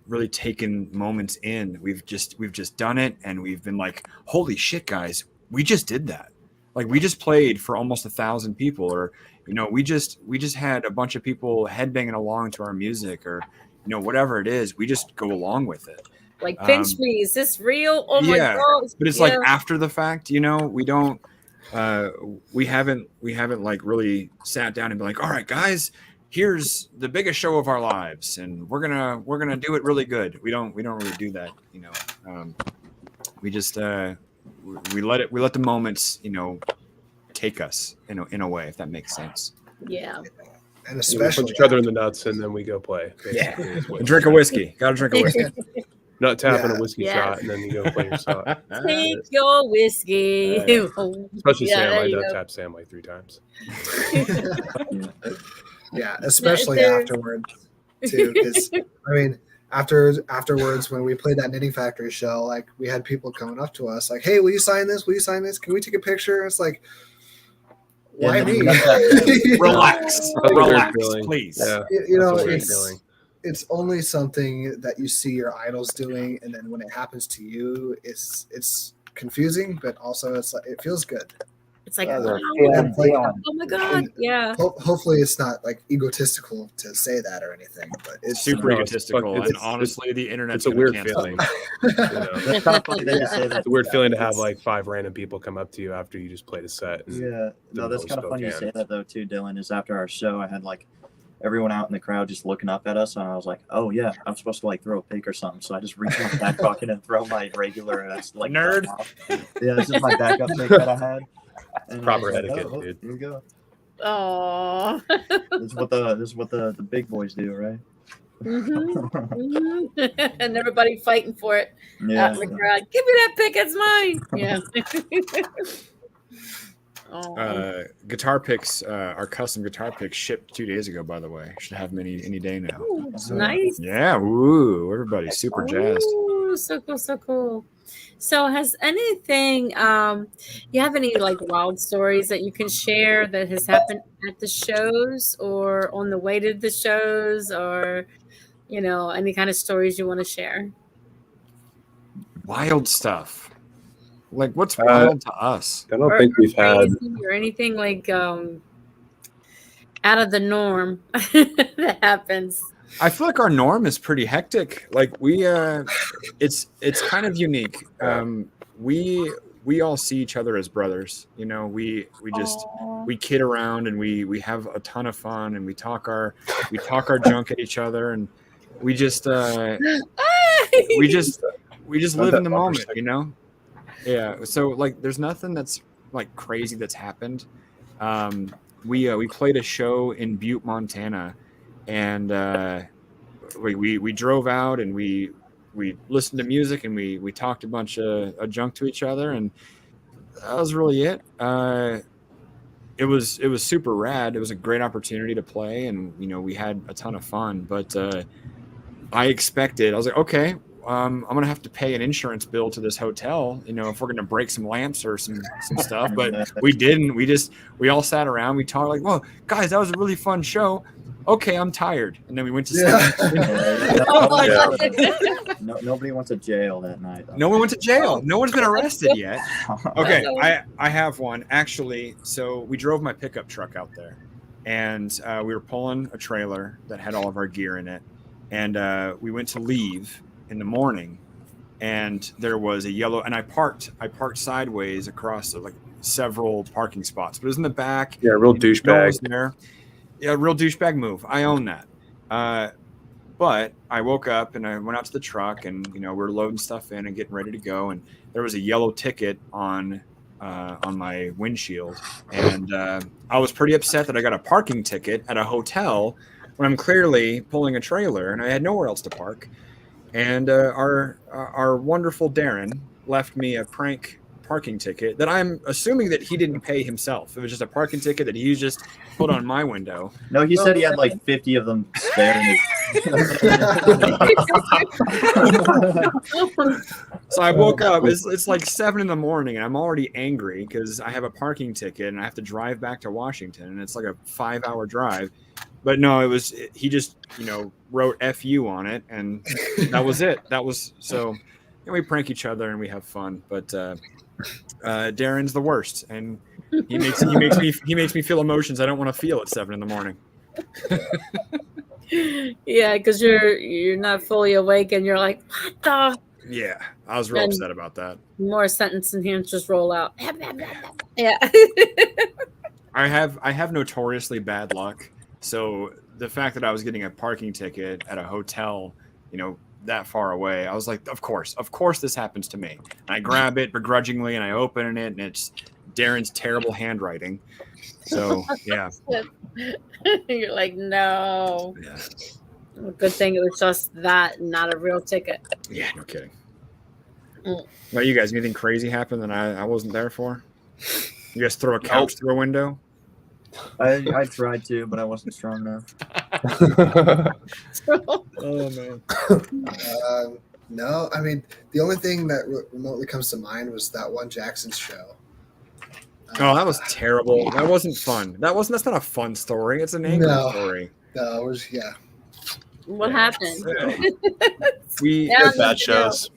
really taken moments in. We've just done it, and we've been like, holy shit, guys, we just did that. Like we just played for almost 1,000 people, or we just had a bunch of people headbanging along to our music, or whatever it is. We just go along with it. Like pinch me, is this real? Oh my god! But it's like after the fact, we don't. We haven't like really sat down and been like, all right, guys, here's the biggest show of our lives, and we're gonna do it really good. We don't really do that, we just we let the moments take us in a way, if that makes sense. Yeah. And especially we punch each other in the nuts and then we go play. Drink a whiskey. Gotta drink a whiskey. Not tapping a whiskey shot and then you go play your song. Take your whiskey. Especially Sam. I tapped Sam like 3 times. Yeah, especially afterwards too, because afterwards when we played that Knitting Factory show, like we had people coming up to us like, hey, will you sign this? Will you sign this? Can we take a picture? It's like, why me? Relax, please. Yeah. It's only something that you see your idols doing, and then when it happens to you, it's confusing, but also it's like it feels good. It's like, oh my god, yeah. Hopefully, it's not like egotistical to say that or anything, but it's super egotistical. And honestly, the internet. It's a weird feeling. It's a weird feeling to have like 5 random people come up to you after you just played a set. Yeah, no, that's kind of funny you say that though too, Dylan. Is after our show, I had like everyone out in the crowd just looking up at us, and I was like, oh yeah, I'm supposed to like throw a pick or something, so I just reach in my back pocket and throw my regular like nerd. Yeah, this is my backup pick that I had. And proper etiquette, dude. Here we go. Oh. This is what the big boys do, right? And everybody fighting for it out in the crowd. Give me that pick, it's mine. Yeah. Guitar picks, our custom guitar picks shipped 2 days ago, by the way. Should have them any day now. Ooh, nice. Yeah, woo! Everybody's super jazzed. Ooh, so cool. So has anything you have any like wild stories that you can share that has happened at the shows or on the way to the shows, or any kind of stories you want to share? Wild stuff. Like what's wild to us? I don't think we've had or anything like out of the norm that happens. I feel like our norm is pretty hectic. Like we, it's kind of unique. We all see each other as brothers. We kid around and we have a ton of fun, and we talk our junk at each other, and we just live in the moment. Yeah. So like, there's nothing that's like crazy that's happened. We played a show in Butte, Montana. And we drove out and we listened to music and we talked a bunch of junk to each other, and that was really it. it was super rad. It was a great opportunity to play, and we had a ton of fun. But I was like, okay, I'm gonna have to pay an insurance bill to this hotel, if we're gonna break some lamps or some stuff. But we didn't. We all sat around. We talked like, well, guys, that was a really fun show. Okay, I'm tired, and then we went to sleep. Nobody went to jail that night. No one went to jail. No one's been arrested yet. Okay, I have one actually. So we drove my pickup truck out there, and we were pulling a trailer that had all of our gear in it, and we went to leave in the morning, and there was a yellow. And I parked sideways across like several parking spots, but it was in the back. Yeah, real douchebag. There. Yeah, real douchebag move. I own that. But I woke up and I went out to the truck, and we were loading stuff in and getting ready to go, and there was a yellow ticket on my windshield, and I was pretty upset that I got a parking ticket at a hotel when I'm clearly pulling a trailer and I had nowhere else to park. And our wonderful Darren left me a prank parking ticket that I'm assuming that he didn't pay himself. It was just a parking ticket that he just put on my window. No, he said he had like 50 of them spare. So I woke up. It's like 7 a.m, and I'm already angry because I have a parking ticket and I have to drive back to Washington, and it's like a 5-hour drive. But no, he just wrote "FU" on it, and that was it. That was so. We prank each other and we have fun, but Darren's the worst, and he makes me feel emotions I don't want to feel at 7 a.m. Yeah, because you're not fully awake and you're like, what the? Yeah, I was real upset about that. More sentence enhancers roll out. Yeah. I have notoriously bad luck, so the fact that I was getting a parking ticket at a hotel, that far away, I was like, of course this happens to me. And I grab it begrudgingly and I open it, and it's Darren's terrible handwriting. So yeah. You're like, no. Yeah. Good thing it was just that, not a real ticket. Yeah, no kidding. Well, you guys, anything crazy happened that I wasn't there for? You guys throw a couch through a window? I tried to, but I wasn't strong enough. Oh man. No, I mean, the only thing that remotely comes to mind was that one Jackson's show. Oh, that was terrible. That wasn't fun. That's not a fun story. It's an angry story. No, it was What happened? We have bad shows.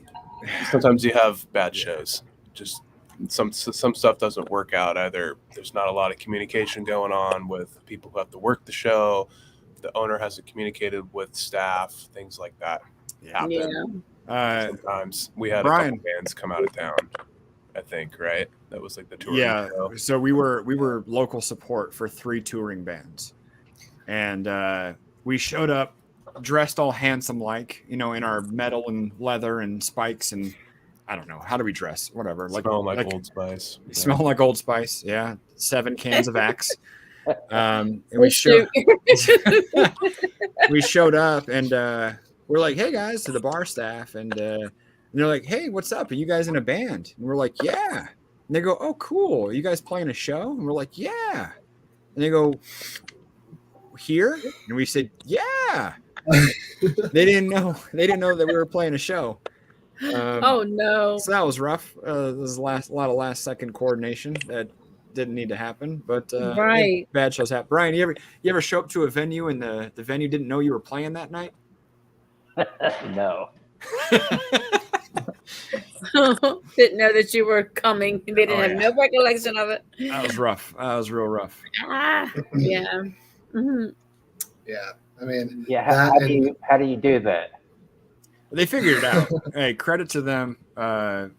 Sometimes you have bad shows. Just some stuff doesn't work out. Either there's not a lot of communication going on with people who have to work the show, the owner hasn't communicated with staff, things like that happen. Sometimes we had a couple bands come out of town, I think, right? That was like the touring show. So we were local support for 3 touring bands, and we showed up dressed all handsome like, in our metal and leather and spikes, and I don't know, how do we dress? Whatever. Smell like Old Spice. Smell like Old Spice. Yeah. 7 cans of Axe. And we showed up, and we're like, hey guys, to the bar staff, and they're like, hey, what's up? Are you guys in a band? And we're like, yeah. And they go, oh, cool. Are you guys playing a show? And we're like, yeah. And they go, here? And we said, yeah. They didn't know that we were playing a show. Oh no! So that was rough. There was a lot of last second coordination that didn't need to happen, but right. Bad shows happen. Brian, you ever show up to a venue and the venue didn't know you were playing that night? No. Didn't know that you were coming. They didn't have no recollection of it. That was rough. That was real rough. Yeah. Mm-hmm. Yeah. I mean, how do you do that? They figured it out. Hey, credit to them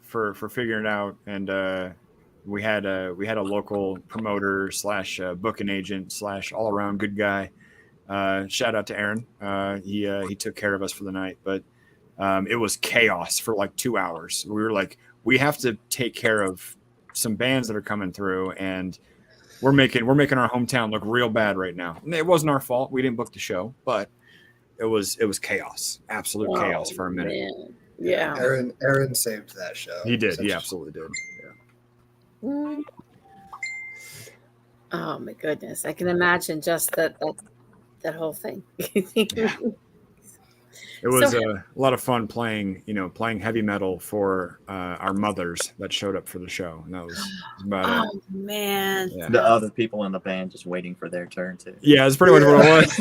for figuring it out. And we had a local promoter / booking agent / all around good guy. Shout out to Aaron. He took care of us for the night, but it was chaos for like 2 hours. We were like, we have to take care of some bands that are coming through, and we're making our hometown look real bad right now. And it wasn't our fault. We didn't book the show, but it was chaos, absolute chaos for a minute. Man. Yeah. Aaron saved that show. He did. He absolutely did. Yeah. Oh my goodness. I can imagine just that whole thing. It was So a lot of fun playing heavy metal for our mothers that showed up for the show, and that was about it. oh man. Yeah, The other people in the band just waiting for their turn too. yeah, it's pretty much what it was.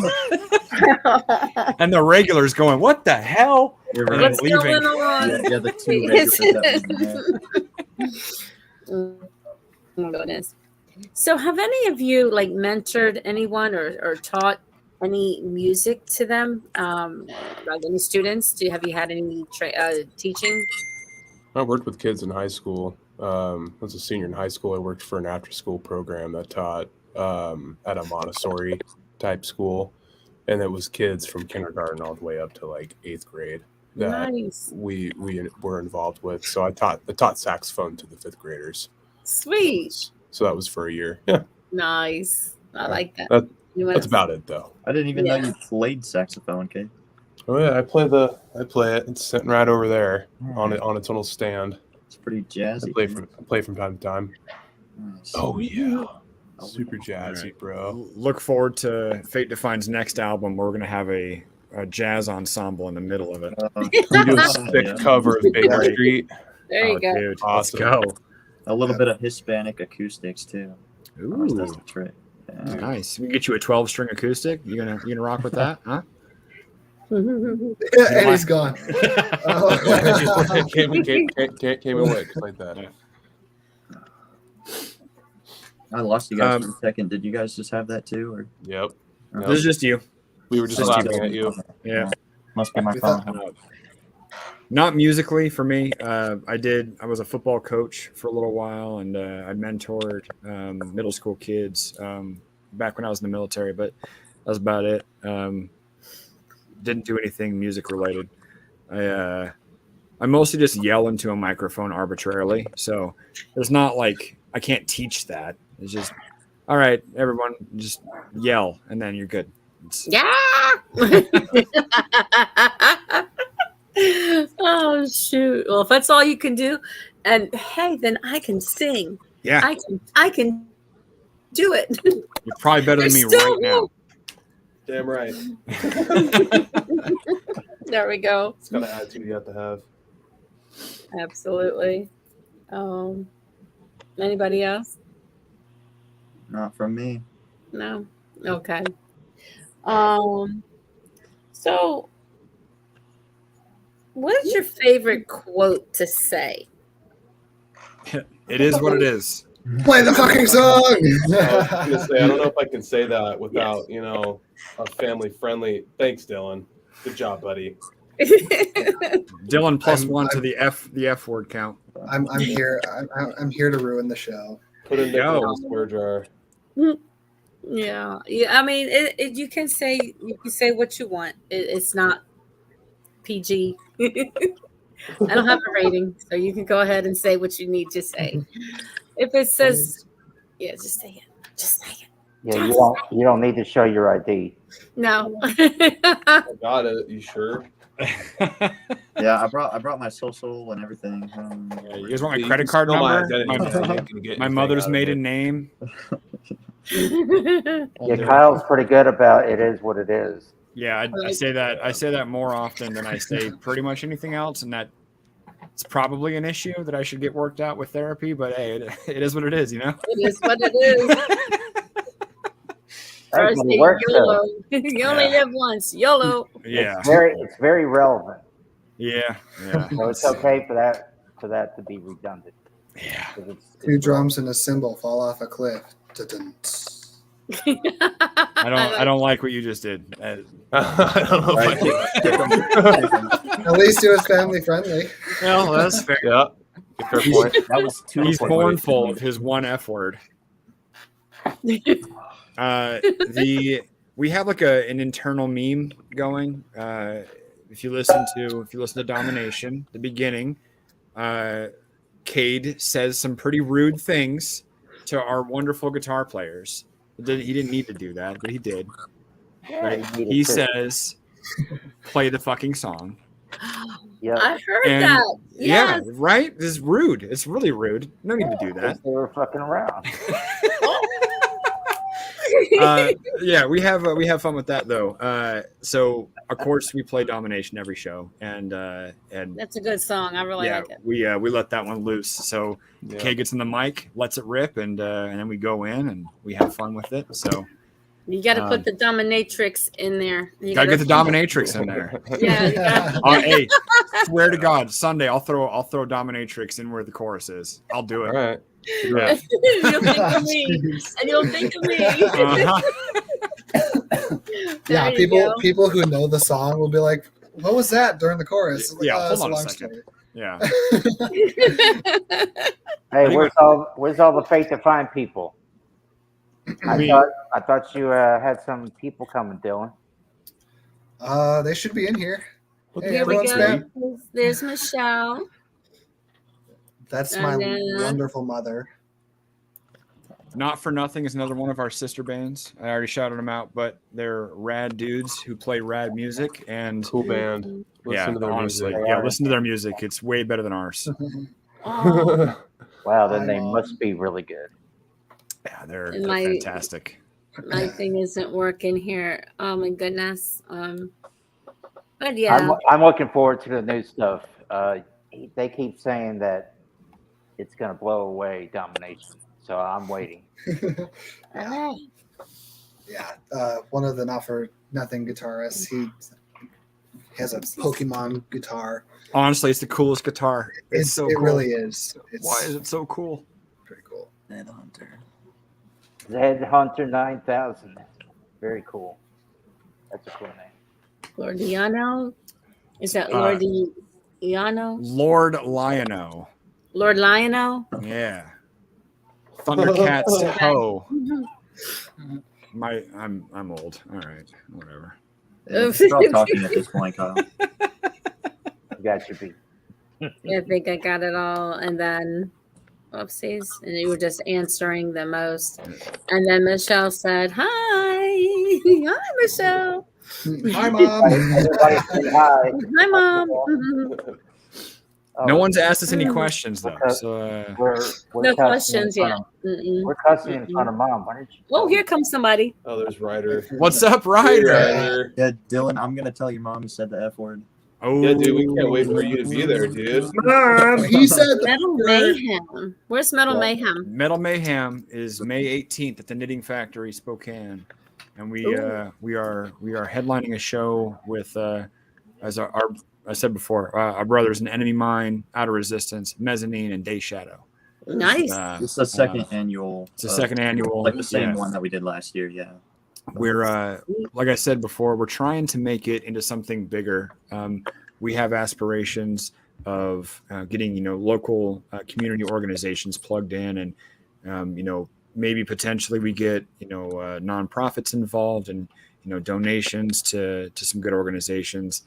And the regulars going, "What the hell?" You're And right. What's leaving. going on? Yeah, the two regulars that Oh my goodness. So have any of you like mentored anyone or taught any music to them? Like any students? Have you had any teaching? I worked with kids in high school. I was a senior in high school. I worked for an after-school program that taught at a Montessori type school, and it was kids from kindergarten all the way up to like 8th grade that Nice. we were involved with. So I taught saxophone to the 5th graders. Sweet. So that was for a year. Yeah, Nice. I like that. that's about it though. I didn't even know Yeah. you played saxophone, kid. Oh yeah, I play it. It's sitting right over there on its little stand. It's pretty jazzy. I play from time to time. Nice. Oh yeah, super jazzy, bro. Look forward to Fate Define's next album. We're gonna have a jazz ensemble in the middle of it. We do a sick Yeah. cover of Baker Street. There you go. Dude, Awesome. let's go. A little bit of Hispanic acoustics too. That's Ooh, the trick. Yeah. nice. We can get you a 12-string acoustic. You gonna rock with that, huh? Yeah, and he's gone. Oh. Came away just like that. I lost you guys for a second. Did you guys just have that too, or Yep. This is just you. We were just Just laughing you. at you. Yeah. must be my We phone? thought- Not musically for me. I was a football coach for a little while, and I mentored middle school kids back when I was in the military, but that's about it. Didn't do anything music related. I mostly just yell into a microphone arbitrarily. So it's not like I can't teach that. It's just, all right, everyone just yell and then you're good. Yeah. Oh shoot. Well, if that's all you can do, and hey, then I can sing. Yeah, I can do it. you're probably better than me You're still right now. Damn right. There we go. It's got an attitude you have to have. Absolutely. Anybody else? Not from me. No. Okay. So what is your favorite quote to say? It is what it is. Play the fucking I was song. gonna say, I don't know if I can say that without, a family friendly. Thanks, Dylan. Good job, buddy. Dylan plus I'm- one to the F word count. I'm here. I'm here to ruin the show. Put a Go. nickel in the swear jar. Yeah. I mean, you can say what you want. It's not PG. I don't have a rating, so you can go ahead and say what you need to say. If it says, yeah, just say it. Just say it. Yeah, you don't need to show your ID. No. I got it. You sure? Yeah, I brought my social and everything. Yeah, you guys want my You credit can card steal my number? identity, My, man. You ain't gonna get my anything mother's out of maiden it. name. Yeah, Kyle's pretty good about it is what it is. Yeah, I say that. I say that more often than I say pretty much anything else, and that it's probably an issue that I should get worked out with therapy. But hey, it is what it is, you know. It is what it is. Or I Hey, say it works, YOLO. You only Yeah. live once. YOLO. Yeah, It's very relevant. yeah. So it's okay for that to be redundant. Yeah. 'Cause it's Two drums and a cymbal fall off a cliff. Dun-dun. I don't like what you just did. I don't know Right. if I At least it was family friendly. Well, that's fair. Yeah. Fair point. That was two. He's points. mournful of his one F word. We have like an internal meme going. If you listen to Domination, the beginning, Cade says some pretty rude things to our wonderful guitar players. He didn't need to do that, but he did. Right? you needed He to. says, "Play the fucking song." Yeah, I heard And- that. Yeah, Yes. right. This is rude. It's really rude. No need to do that. they were fucking around. Yeah, we have fun with that though. So of course we play Domination every show, and That's a good song. I really yeah, like it. we let that one loose. So Yeah. Kay gets in the mic, lets it rip, and then we go in and we have fun with it. So You got to put the dominatrix in there. You gotta get the dominatrix in there. Yeah, you gotta, Hey, swear to God, Sunday I'll throw dominatrix in where the chorus is. I'll do All it. right. Yeah. you'll think of me, and you'll think of me. Uh-huh. Yeah, There you go. people who know the song will be like, "What was that during the chorus?" Like, Yeah, "Oh, hold it's on a long second. story." Yeah. Hey, Anyway. where's all the faith to find people? I thought you had some people coming, Dylan. They should be in here. Hey, Here we everyone's go. back. There's Michelle. That's And my then- wonderful mother. Not for Nothing is another one of our sister bands. I already shouted them out, but they're rad dudes who play rad music. And Cool band. Listen to their honestly, music. yeah, listen to their music. It's way better than ours. Oh, Wow, then Hi, they Mom. must be really good. Yeah, they're And my- fantastic. my thing isn't working here. Oh my goodness. But yeah, I'm looking forward to the new stuff. They keep saying that it's gonna blow away Domination, so I'm waiting. Alright. Yeah, one of the Not for Nothing guitarists. He has a Pokemon guitar. Honestly, it's the coolest guitar. It's so it cool. really is. It's Why is it so cool? pretty cool. Zed Hunter 9000. Very cool. That's a cool name. Lordiano. Is that Lordiano? Lord Liono. Lord Liono? Yeah. Thundercats Ho. I'm old. All right, whatever. Yeah, stop talking at this point, Kyle. You guys should be. I think I got it all. And then, oopsies. And you were just answering the most. And then Michelle said, hi. Hi, Michelle. Hi, Mom. Everybody say hi. Hi, Mom. Oh, No one's asked us any questions though. Okay. So we're No cussing questions in yet. front of- Mm-mm. We're cussing in front of Mom. Why didn't you? Oh, here comes somebody. Oh, there's Ryder. what's up, Ryder? Ryder. Yeah, Dylan, I'm gonna tell your mom you said the F word. Oh, Yeah, dude, we can't wait for you to be there, dude. Mom, he said the Metal word. Mayhem. Where's Metal Yeah. Mayhem? Metal Mayhem is May 18th at the Knitting Factory, Spokane, and we are headlining a show with as our I said before, our brothers in Enemy Mine, Outer Resistance, Mezzanine, and Day Shadow. Nice. It's the second annual. It's the second annual, like the same yeah. one that we did last year. Yeah. We're like I said before, we're trying to make it into something bigger. We have aspirations of getting local community organizations plugged in, and maybe potentially we get nonprofits involved and donations to some good organizations.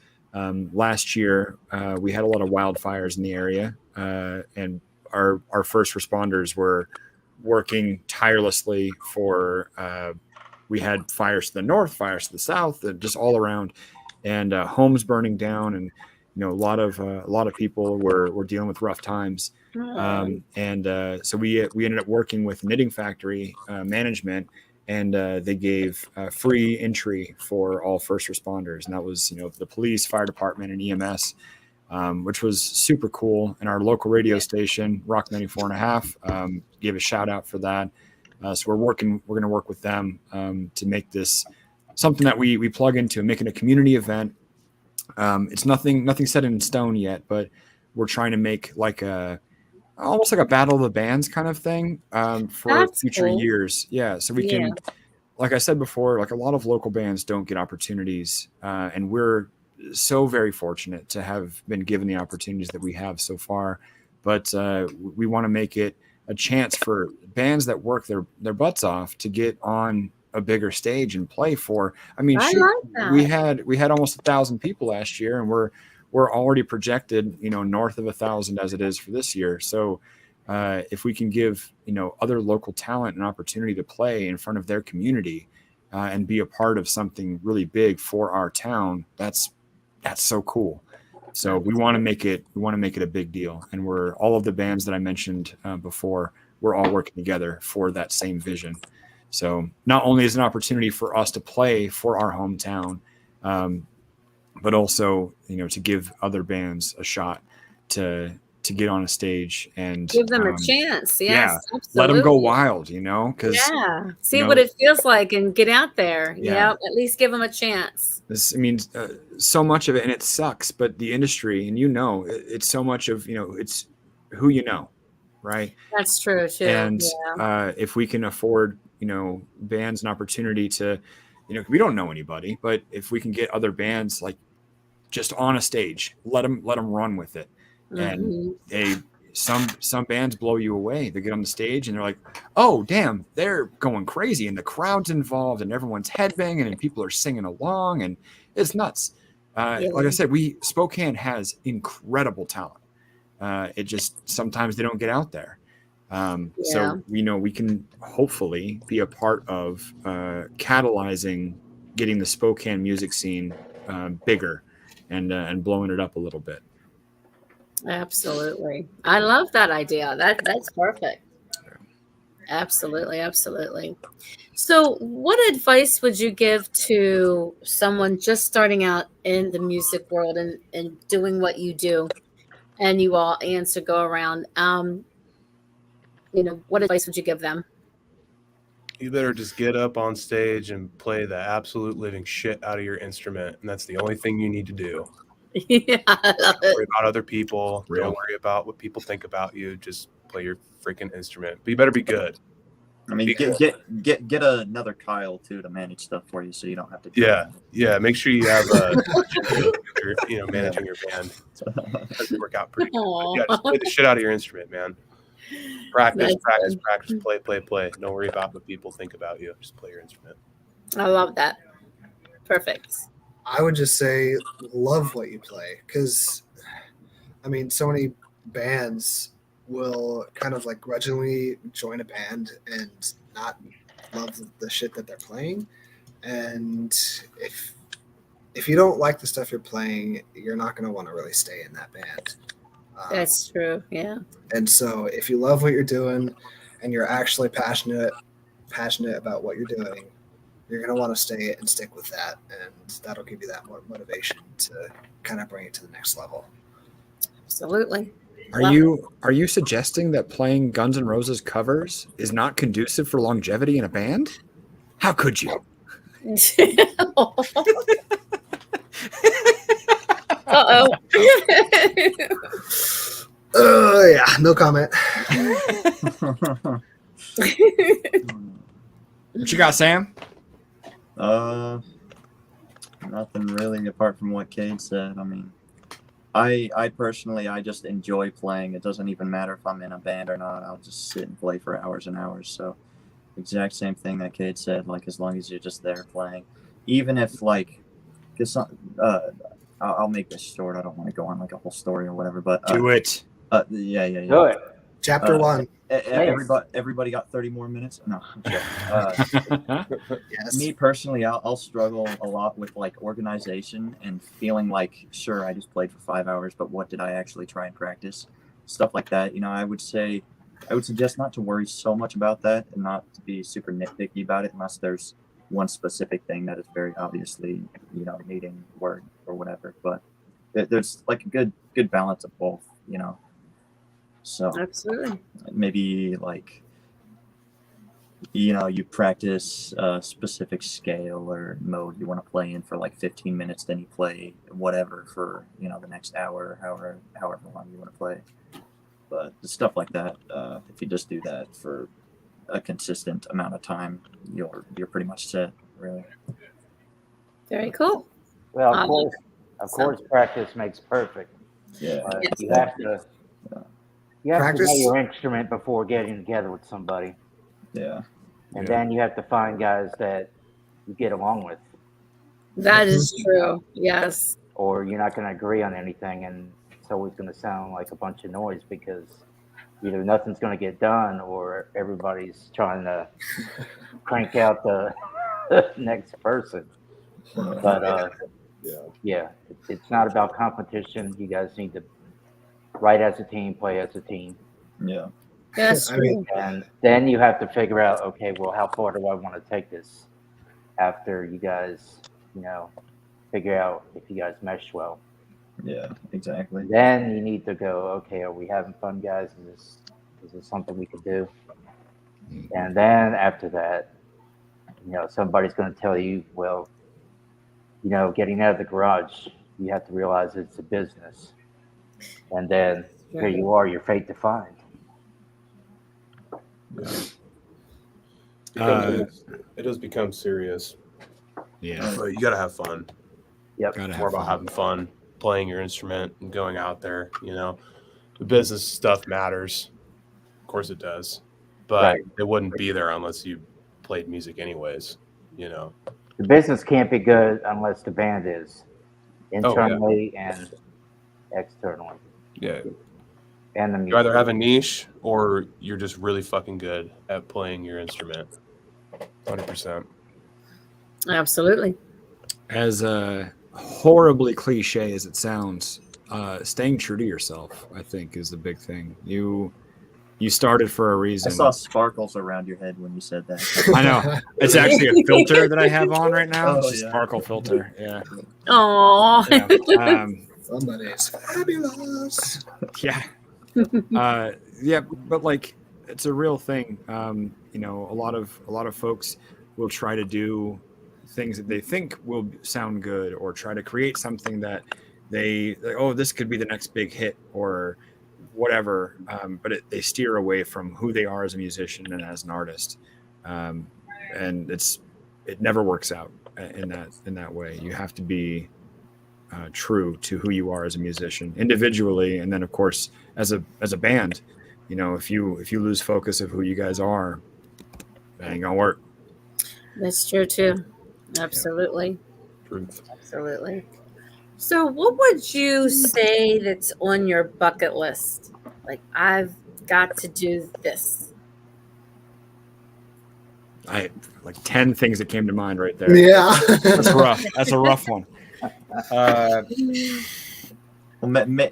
Last year we had a lot of wildfires in the area, and our first responders were working tirelessly for. We had fires to the north, fires to the south, just all around, and homes burning down, and a lot of people were dealing with rough times. So we ended up working with Knitting Factory management, and they gave free entry for all first responders, and that was the police, fire department, and EMS, which was super cool. And our local radio station, Rock 94.5, gave a shout out for that. So we're going to work with them to make this something that we plug into, making a community event. It's nothing set in stone yet, but we're trying to make almost like a battle of the bands kind of thing for That's future cool. years. Yeah. So we can, like I said before, a lot of local bands don't get opportunities, and we're so very fortunate to have been given the opportunities that we have so far. But we want to make it a chance for bands that work their butts off to get on a bigger stage and play for. I mean, I shoot, like that. we had almost 1,000 people last year, and we're already projected, north of 1,000 as it is for this year. So if we can give other local talent an opportunity to play in front of their community and be a part of something really big for our town, that's so cool. So we want to make it a big deal, and all of the bands that I mentioned before, we're all working together for that same vision. So not only is it an opportunity for us to play for our hometown, but also, to give other bands a shot to get on a stage and Give them a chance. Yes, yeah, absolutely. let them go wild, because yeah, see what it feels like and get out there. Yeah. At least give them a chance. this, so much of it, and it sucks, but the industry, and it's so much of, it's who right? That's true too. And if we can afford, bands an opportunity to, we don't know anybody, but if we can get other bands like just on a stage, let them run with it. And some bands blow you away. They get on the stage and they're like, oh damn, they're going crazy, and the crowd's involved and everyone's headbanging and people are singing along, and it's nuts. Like I said, Spokane has incredible talent. It just sometimes they don't get out there. So we can hopefully be a part of catalyzing getting the Spokane music scene bigger and blowing it up a little bit. Absolutely. I love that idea. That's perfect. Absolutely. So what advice would you give to someone just starting out in the music world and doing what you do? And you all answer go around. What advice would you give them? You better just get up on stage and play the absolute living shit out of your instrument, and that's the only thing you need to do. Yeah, I love it. Don't worry about other people. Real. Don't worry about what people think about you. Just play your freaking instrument. But you better be good. I mean, get another Kyle too to manage stuff for you, so you don't have to. Yeah. Make sure you have managing your band. So that does work out pretty good. Yeah, just play the shit out of your instrument, man. Practice, play. Don't worry about what people think about you. Just play your instrument. I love that. Perfect. I would just say love what you play, because so many bands will kind of like grudgingly join a band and not love the shit that they're playing. And if you don't like the stuff you're playing, you're not going to want to really stay in that band. That's true. Yeah. And so if you love what you're doing and you're actually passionate about what you're doing, you're going to want to stay and stick with that. And that'll give you that motivation to kind of bring it to the next level. Absolutely. Are you suggesting that playing Guns N' Roses covers is not conducive for longevity in a band? How could you? Uh-oh. Yeah, no comment. What you got, Sam? Nothing really apart from what Cade said. I personally, I just enjoy playing. It doesn't even matter if I'm in a band or not. I'll just sit and play for hours and hours. So exact same thing that Cade said, like as long as you're just there playing. Even if because I'll make this short. I don't want to go on like a whole story or whatever, but do it. Yeah. Do it. Chapter 1. Everybody got 30 more minutes? No. Yes. Me personally, I'll struggle a lot with organization and feeling like, sure, I just played for 5 hours, but what did I actually try and practice? Stuff like that. I would suggest not to worry so much about that and not to be super nitpicky about it unless there's one specific thing that is very obviously, needing work or whatever. But there's a good balance of both, So Absolutely. maybe you practice a specific scale or mode you want to play in for 15 minutes, then you play whatever for, the next hour, however long you want to play. But stuff like that, if you just do that for a consistent amount of time, you're pretty much set, really. Very cool. Well, of course, practice makes perfect. Yeah. You have to Practice. know your instrument before getting together with somebody. Yeah. And then you have to find guys that you get along with. That is true. Yes. Or you're not going to agree on anything, and it's always going to sound like a bunch of noise because either nothing's going to get done or everybody's trying to crank out the next person. But it's not about competition. You guys need to write as a team, play as a team. Yeah. That's I mean, true. And then you have to figure out, okay, well, how far do I want to take this after you guys, figure out if you guys mesh well. Yeah, exactly. Then you need to go, okay, are we having fun, guys? Is this something we could do? And then after that, somebody's going to tell you, well, getting out of the garage, you have to realize it's a business. And then here you are, your fate to find. It does become serious. Yeah. But you got to have fun. Yep. Gotta It's have more about fun. having fun, playing your instrument, and going out there. The business stuff matters. Of course it does. But Right. it wouldn't be there unless you played music anyways. The business can't be good unless the band is internally and externally. Yeah. And the music. You either have a niche or you're just really fucking good at playing your instrument. 100%. Absolutely. As horribly cliche as it sounds, staying true to yourself, I think, is the big thing. You started for a I reason. saw sparkles around your head when you said that. I know. It's actually a filter that I have on right now. It's Oh, just yeah. sparkle filter. Yeah. Oh. Yeah. somebody's fabulous. Yeah. Yeah, but like it's a real thing. A lot of folks will try to do things that they think will sound good, or try to create something that this could be the next big hit or whatever. But they steer away from who they are as a musician and as an artist, and it never works out in that way. You have to be true to who you are as a musician individually, and then of course as a band. If you lose focus of who you guys are, that ain't gonna work. That's true too. Absolutely. Truth. Absolutely. So what would you say that's on your bucket list? Like, I've got to do this. I like 10 things that came to mind right there. Yeah. That's rough. That's a rough one. Well,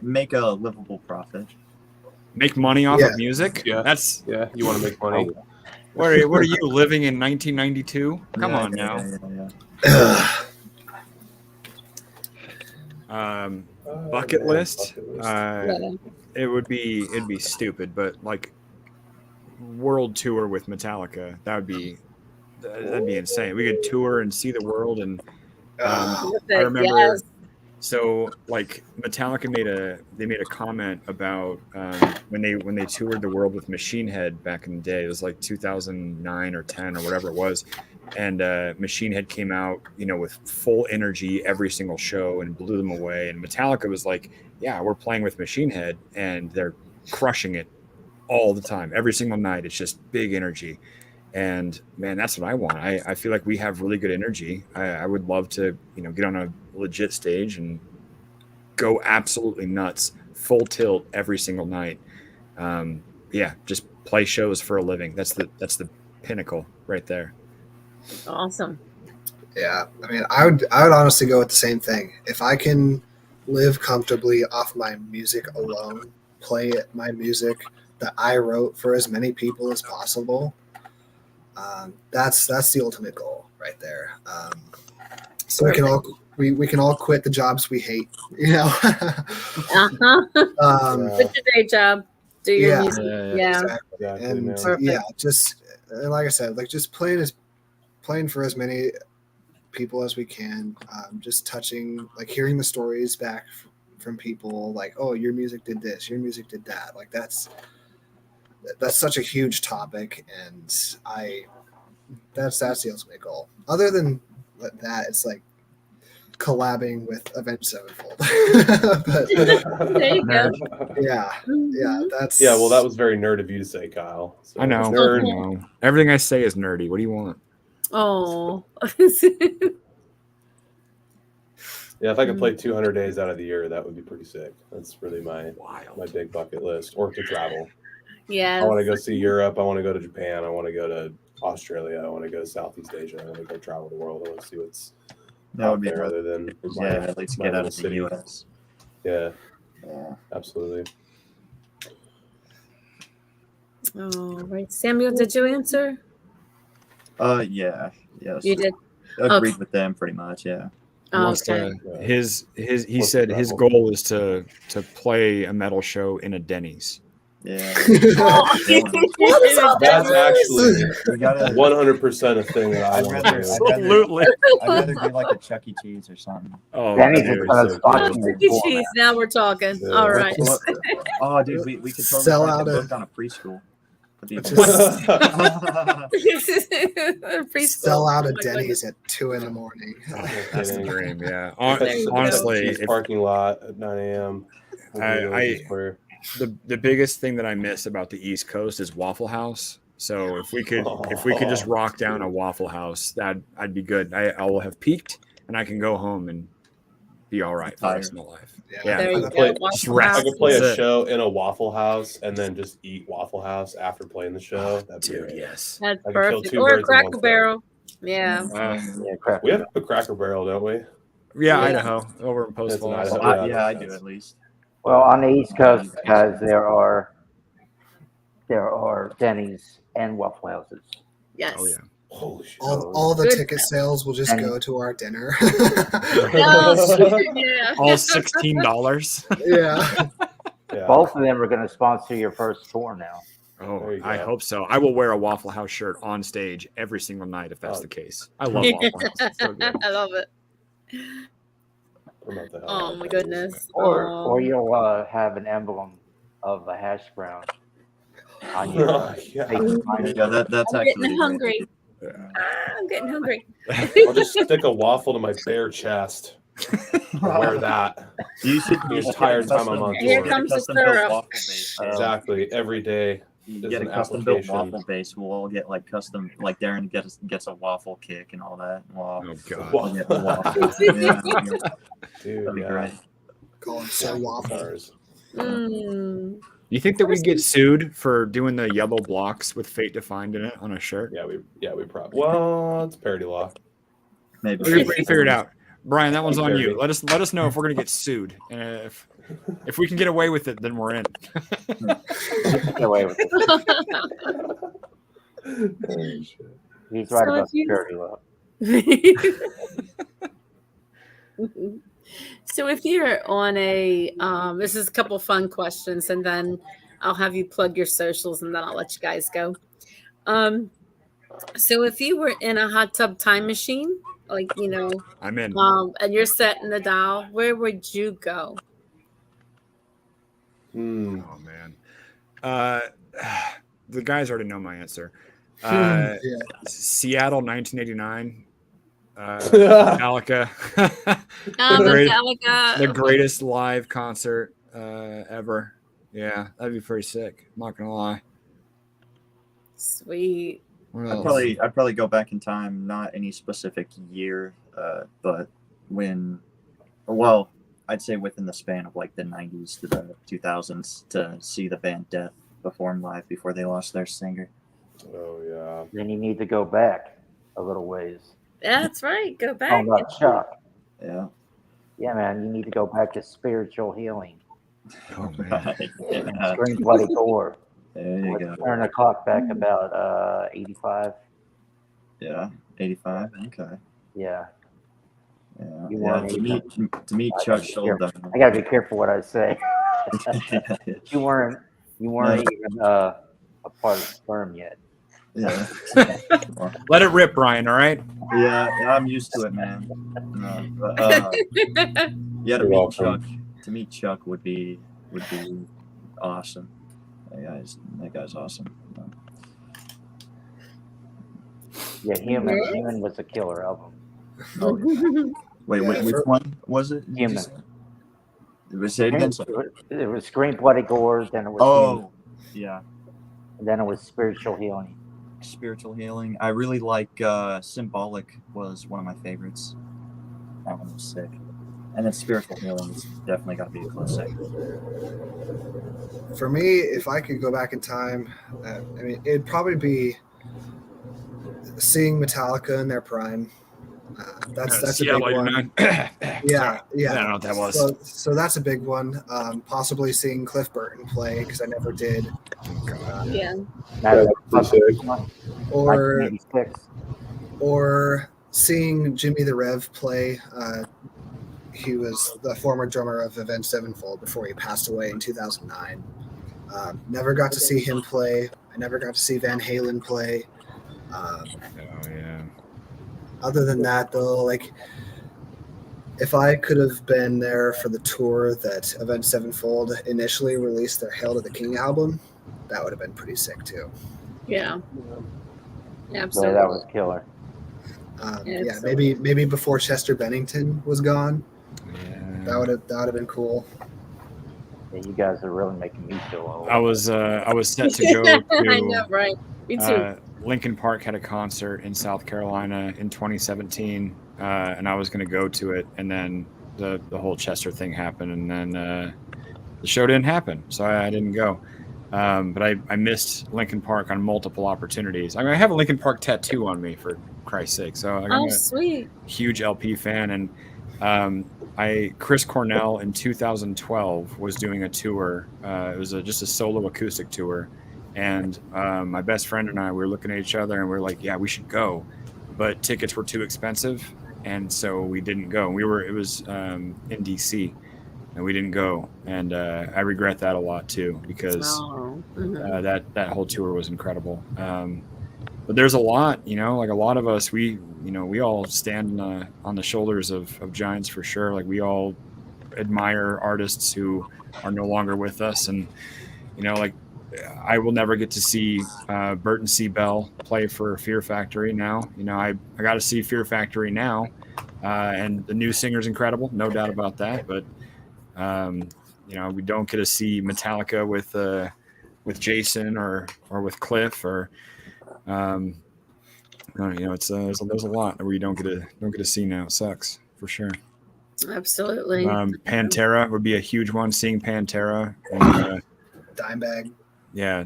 make a livable profit. Make money off Yeah. of music. Yeah. That's Yeah, you want to make money. what are you living in 1992? Come Yeah, on yeah, now. yeah. Bucket list. Yeah. It'd be stupid, but like world tour with Metallica, that'd be insane. We could tour and see the world. And I remember, Yes. so like Metallica made a comment about when they toured the world with Machine Head back in the day. It was like 2009 or 10 or whatever it was, and Machine Head came out, with full energy every single show and blew them away. And Metallica was like, "Yeah, we're playing with Machine Head, and they're crushing it all the time, every single night. It's just big energy." And man, that's what I want. I feel like we have really good energy. I would love to, get on a legit stage and go absolutely nuts, full tilt every single night. Yeah, just play shows for a living. That's the pinnacle right there. Awesome. Yeah, I mean, I would honestly go with the same thing. If I can live comfortably off my music alone, play my music that I wrote for as many people as possible, that's the ultimate goal right there. So we can all quit the jobs we hate, Uh-huh. Quit your day job. Do your Yeah. music. Yeah. Exactly. Exactly, And man. Perfect. like I said, like just playing for as many people as we can, just touching, like hearing the stories back from people, like, oh, your music did this, your music did that. Like that's such a huge topic, and that's the ultimate goal. Other than that, it's like collabing with Avenged Sevenfold. But There you go. yeah, that's Yeah, well, that was very nerd of you to say, Kyle. So, I know. Nerd. I know. Everything I say is nerdy. What do you want? Oh. Yeah, if I could play 200 days out of the year, that would be pretty sick. That's really my Wild. big bucket list. Or to travel. Yes. I want to go see Europe. I want to go to Japan. I want to go to Australia. I want to go to Southeast Asia. I want to go travel the world. I want to see what's That out would be there another. other than my, Yeah, at least my get out little of the city. U.S. Yeah, Yeah. absolutely. All right. Samuel, did you answer? Yeah, yes. You did. Agreed with them pretty much. Yeah. He wants Okay. to he What's said the his level? goal is to play a metal show in a Denny's. Yeah. What is all That's actually We gotta. 100% a thing that I I'd want rather. to do. Absolutely. I'd rather do like a Chuck E. Cheese or something. Oh, Denny's dude. is gonna so sponsor cool. me Chuck E. for Cheese. Now we're talking. Yeah. All right. Oh, dude, we could totally Sell get out a- booked on a preschool. Put the Just Preschool. sell out Oh a my Denny's at 2 a.m. That's the Kidding. dream. Yeah. There you go. Honestly, Cheese parking lot at 9 a.m. the biggest thing that I miss about the East Coast is Waffle House. So if we could just rock down a Waffle House, I'd be good. I will have peaked, and I can go home and be all right for the rest of my life. Yeah. There I you could go. play- Waffle rest. I House. could play That's a it. show in a Waffle House and then just eat Waffle House after playing the show. That'd be Dude, great. yes. That's I can kill perfect. two Or a birds in one Cracker stone. Barrel. Yeah. Yeah, crap. We have a Cracker Barrel, don't we? Yeah, Yeah. Idaho, over in Post It's in Falls. Idaho. yeah, I do at least. Well, on the East Coast, guys, there are Denny's and Waffle Houses. Yes. Oh yeah. Holy shit. All the Good. ticket sales will just And- go to our dinner. No, yeah. All $16. Yeah. Yeah. Both of them are going to sponsor your first tour now. Oh, There you I go. hope so. I will wear a Waffle House shirt on stage every single night if that's Oh. the case. I love Waffle House. It's so good. I love it. Promote the hell out Oh of my that. goodness. Or you'll have an emblem of a hash brown on your Yeah. Yeah, that's I'm actually getting great. hungry. Yeah. I'm getting hungry. I'll just stick a waffle to my bare chest. I'll wear that. You should The get entire a time I'm on custom- Here tour. get a comes the custom-built syrup. waffle base. Exactly. Every day. You There's get a an custom built application. waffle base. We'll all get like custom, like Darren gets a waffle kick and all that. Well, Oh god. we'll get the waffle. Yeah, Dude, that'd be yeah. great. Call it so waffle. Stars. Mm. You think that we'd get sued for doing the yellow blocks with fate defined in it on a shirt? Yeah, we probably. Well, it's parody law. Maybe. We figure it out. Brian, that one's on Parody. you. Let us know if we're gonna get sued. And if we can get away with it, then we're in. Get away with it. Oh, shit. He's right So about if you- security law. So if you're on a this is a couple fun questions and then I'll have you plug your socials and then I'll let you guys go. So if you were in a hot tub time machine, like I'm in. and you're setting the dial, where would you go? Hmm. Oh man. The guys already know my answer. Yeah. Seattle 1989. Metallica. Metallica. The greatest live concert ever. Yeah, that'd be pretty sick. I'm not gonna lie. Sweet. What I'd else? probably go back in time, not any specific year, but I'd say within the span of like the 90s to the 2000s to see the band Death perform live before they lost their singer. Oh yeah. Then you need to go back a little ways. That's right. Go back. Talking about Chuck. Yeah. Yeah, man, you need to go back to spiritual healing. Oh man. Yeah. Scream Bloody Gore. There you Let's go. turn the clock back about 85. Yeah. 85. Okay. Yeah. Yeah. You Yeah. weren't To meet Chuck Schuldiner. I got to be careful what I say. You weren't even a part of sperm yet. Yeah. Let it rip, Brian. All right. Yeah, I'm used to it, man. Yeah, You're welcome. To meet Chuck would be awesome. That guy's awesome. Yeah, Human was a killer album. Wait, Yeah, which one was it? Human. Say it again. It was Scream Bloody Gore, then it was Human, Oh, yeah. and then it was Spiritual Healing. Spiritual healing. I really like Symbolic was one of my favorites. That one was sick. And then Spiritual Healing is definitely got to be a close second. For me, if I could go back in time, it'd probably be seeing Metallica in their prime. That's a Seattle big one. 89. Yeah, yeah. I don't know what that was. So that's a big one. Possibly seeing Cliff Burton play because I never did. Yeah. That's That's sick. Or 1986. or seeing Jimmy the Rev play. He was the former drummer of Avenged Sevenfold before he passed away in 2009. Never got to see him play. I never got to see Van Halen play. Oh yeah. Other than that, though, like if I could have been there for the tour that Avenged Sevenfold initially released their Hail to the King album, that would have been pretty sick too. Yeah. Yeah, Absolutely. that was killer. Yeah, maybe before Chester Bennington was gone. Yeah. That would have been cool. Yeah, you guys are really making me feel old. I was set to go to I know, right? Me too. Lincoln Park had a concert in South Carolina in 2017, and I was going to go to it, and then the whole Chester thing happened, and then the show didn't happen, so I didn't go. But I missed Lincoln Park on multiple opportunities. I mean, I have a Lincoln Park tattoo on me, for Christ's sake. So I'm a Sweet. huge LP fan, and Chris Cornell in 2012 was doing a tour. It was just a solo acoustic tour, and my best friend and I were looking at each other and we were like, yeah, we should go, but tickets were too expensive, and so we didn't go. It was in DC, and we didn't go, and I regret that a lot too, because that whole tour was incredible. But there's a lot, like a lot of us, we all stand on the shoulders of giants for sure. Like we all admire artists who are no longer with us, and like I will never get to see Burton C. Bell play for Fear Factory now. I got to see Fear Factory now, and the new singer's incredible, no doubt about that. But we don't get to see Metallica with Jason or with Cliff or. There's a lot where you don't get to see now. It sucks for sure. Absolutely. Pantera would be a huge one. Seeing Pantera and Dimebag. Yeah,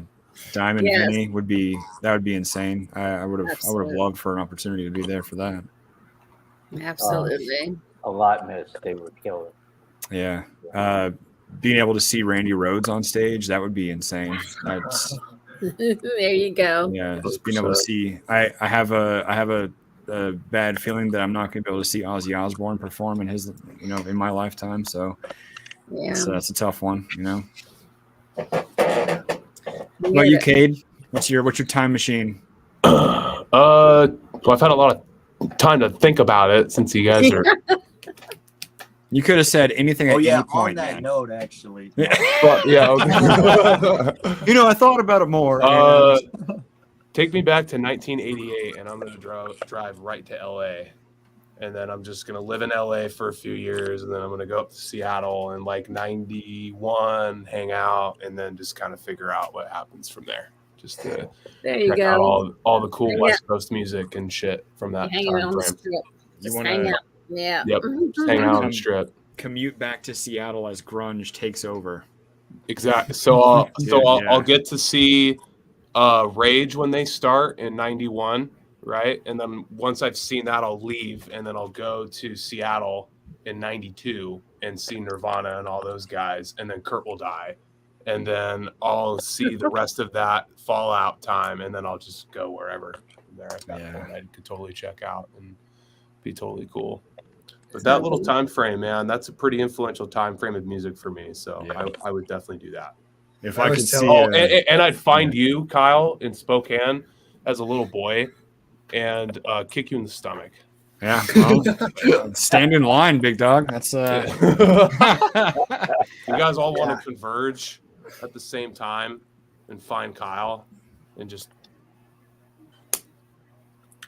Dime and Vinny would be insane. I would have loved for an opportunity to be there for that. Absolutely. A lot missed. They would kill it. Yeah. Being able to see Randy Rhoads on stage, that would be insane. That's there you go. Yeah, just being able to see. I have a bad feeling that I'm not going to be able to see Ozzy Osbourne perform in his, in my lifetime. So, so that's a tough one. What you, Cade? What's your time machine? Well, I've had a lot of time to think about it since you guys are. You could have said anything at any point. On that note, actually. Well, yeah. Okay. I thought about it more. Take me back to 1988, and I'm going to drive right to LA, and then I'm just going to live in LA for a few years, and then I'm going to go up to Seattle in like 91, hang out, and then just kind of figure out what happens from there. Just to check out all the cool West Coast music and shit from that time frame. You want to Yeah. Yep. Just hang out on the strip. Commute back to Seattle as grunge takes over. Exactly. So I'll get to see Rage when they start in 91, right? And then once I've seen that, I'll leave, and then I'll go to Seattle in 92 and see Nirvana and all those guys, and then Kurt will die. And then I'll see the rest of that Fallout time, and then I'll just go wherever from there at that point. I could totally check out and be totally cool. But that little time frame, man, that's a pretty influential time frame of music for me. So I would definitely do that. If I could see, and I'd find you, Kyle, in Spokane as a little boy, and kick you in the stomach. Yeah, well, stand in line, big dog. That's You guys all want to converge at the same time and find Kyle and just.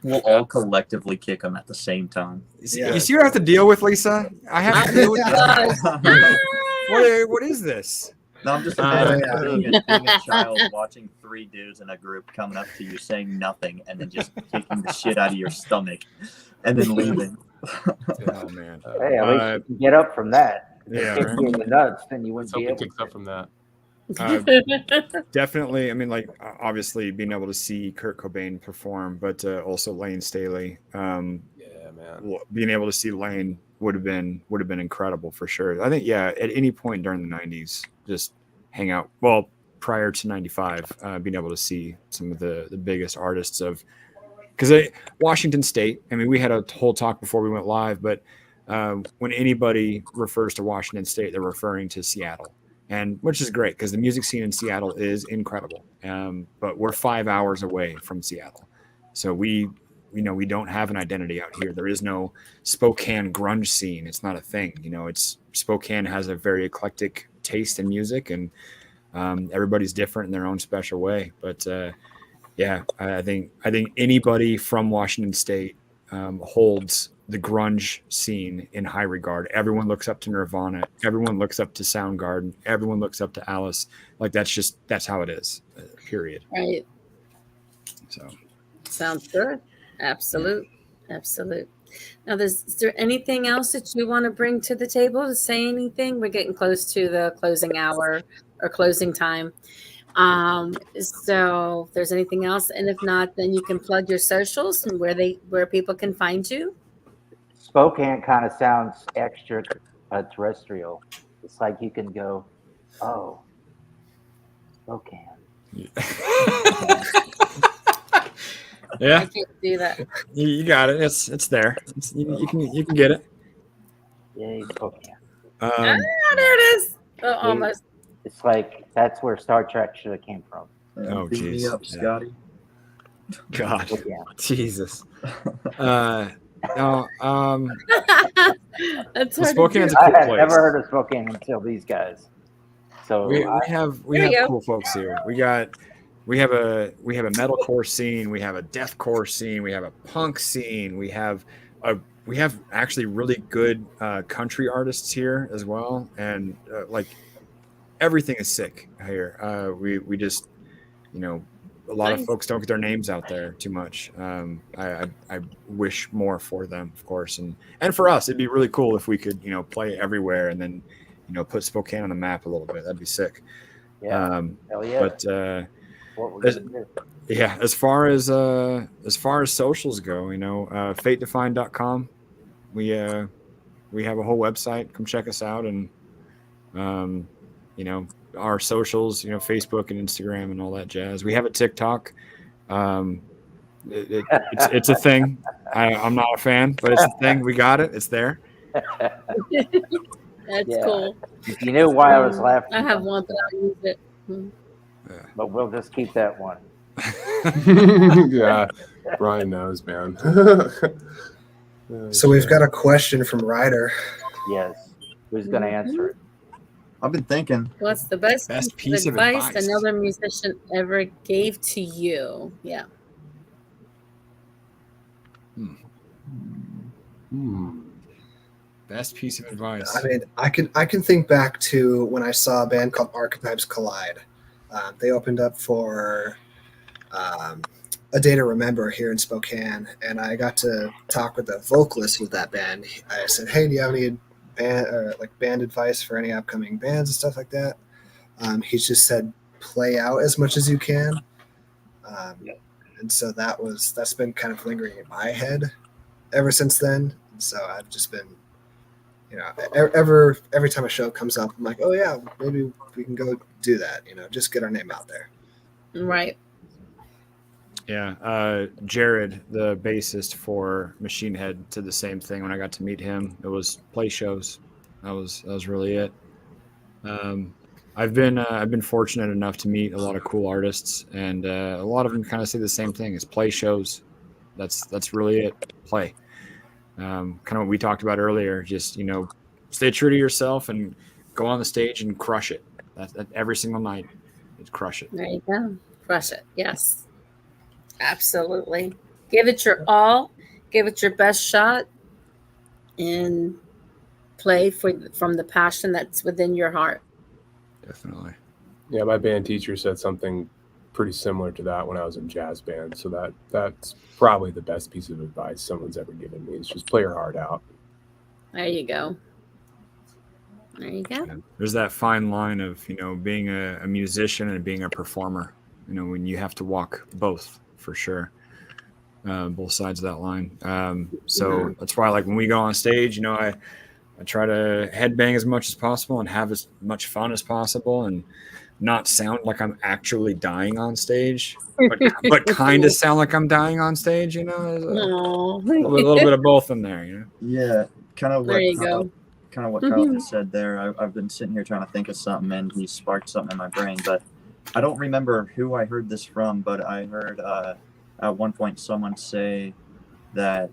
We'll all collectively kick them at the same time. You see what I have to deal with, Lisa? I have to deal with that. What is this? No, I'm just imagining being a child watching three dudes in a group coming up to you saying nothing and then just kicking the shit out of your stomach and then leaving. Oh, man. Hey, at least you can get up from that. Yeah. Kick you in the nuts, then you wouldn't be able to. Kicks up from that. Definitely. I mean, like, obviously being able to see Kurt Cobain perform, but also Lane Staley. Yeah, man. being able to see Lane would have been incredible for sure. I think at any point during the 90s, just hang out. Well, prior to 95, being able to see some of the biggest artists of, because Washington State, I mean, we had a whole talk before we went live, but when anybody refers to Washington State, they're referring to Seattle, and which is great because the music scene in Seattle is incredible. But we're 5 hours away from Seattle, so we don't have an identity out here. There is no Spokane grunge scene. It's not a thing. It's Spokane has a very eclectic taste in music, and everybody's different in their own special way. But I think anybody from Washington State holds the grunge scene in high regard. Everyone looks up to Nirvana. Everyone looks up to Soundgarden. Everyone looks up to Alice. Like that's how it is. Period. Right. So sounds good. Absolute. Now, is there anything else that you want to bring to the table to say anything? We're getting close to the closing hour or closing time. So if there's anything else, and if not, then you can plug your socials and where people can find you. Spokane kind of sounds extra terrestrial. It's like you can go, oh, Spokane. Yeah, I can't do that. you got it. It's there. You can get it. Yay, Spokane. There it is. Oh, almost. It's like that's where Star Trek should have came from. Oh, Beat me jeez. up, Scotty. God, Yeah. Jesus. No, That's hard Spokane's to a I cool had place. never heard of Spokane until these guys. So We have There you go. cool folks here. We have a metalcore scene. We have a deathcore scene. We have a punk scene. We have actually really good country artists here as well, and everything is sick here. We just a lot of Nice. folks don't get their names out there too much. I wish more for them, of course, and for us, it'd be really cool if we could play everywhere and then put Spokane on the map a little bit. That'd be sick. yeah, hell yeah. But what we're gonna do. yeah, as far as socials go, fatedefined.com. We have a whole website. Come check us out, and our socials, Facebook and Instagram and all that jazz. We have a TikTok. It's a thing. I'm not a fan, but it's a thing. We got it. It's there. That's Yeah. cool. You knew why I was laughing. I have one, but I'll use it. But we'll just keep that one. Yeah, Brian knows, man. So we've got a question from Ryder. Yes. Who's gonna answer it? I've been thinking. What's the best piece of advice another musician ever gave to you? Yeah. Best piece of advice. I mean, I can think back to when I saw a band called Archetypes Collide. They opened up for A Day to Remember here in Spokane, and I got to talk with the vocalist with that band. I said, "Hey, do you have any band advice for any upcoming bands and stuff like that?" He just said, "Play out as much as you can." And so that's been kind of lingering in my head ever since then. And so I've just been, every time a show comes up, I'm like, oh yeah, maybe we can go do that. Just get our name out there. Right. Yeah, Jared, the bassist for Machine Head, did the same thing when I got to meet him. It was play shows. That was really it. I've been fortunate enough to meet a lot of cool artists, and a lot of them kind of say the same thing: is play shows. That's really it. Play. Kind of what we talked about earlier. Just stay true to yourself and go on the stage and crush it. That every single night, crush it. There you go. Crush it. Yes. Absolutely. Give it your all. Give it your best shot, and play from the passion that's within your heart. Definitely. Yeah, my band teacher said something pretty similar to that when I was in jazz band. So that's probably the best piece of advice someone's ever given me. Is just play your heart out. There you go. There you go. There's that fine line of being a musician and being a performer. When you have to walk both, for sure. both sides of that line. So that's why, like, when we go on stage, I try to headbang as much as possible and have as much fun as possible and not sound like I'm actually dying on stage, but kind of sound like I'm dying on stage, There's a little bit of both in there, Yeah, kind of There what you go. kind of what Carl just said there. I've been sitting here trying to think of something, and he sparked something in my brain, but I don't remember who I heard this from, but I heard at one point someone say that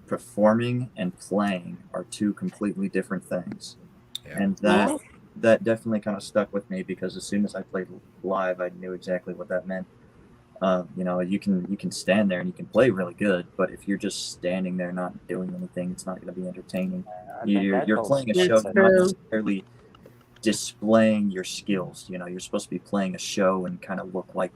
performing and playing are two completely different things. Yeah. And that definitely kind of stuck with me, because as soon as I played live, I knew exactly what that meant. You can stand there and you can play really good, but if you're just standing there not doing anything, it's not going to be entertaining. You're playing a show, not necessarily displaying your skills. You're supposed to be playing a show and kind of look like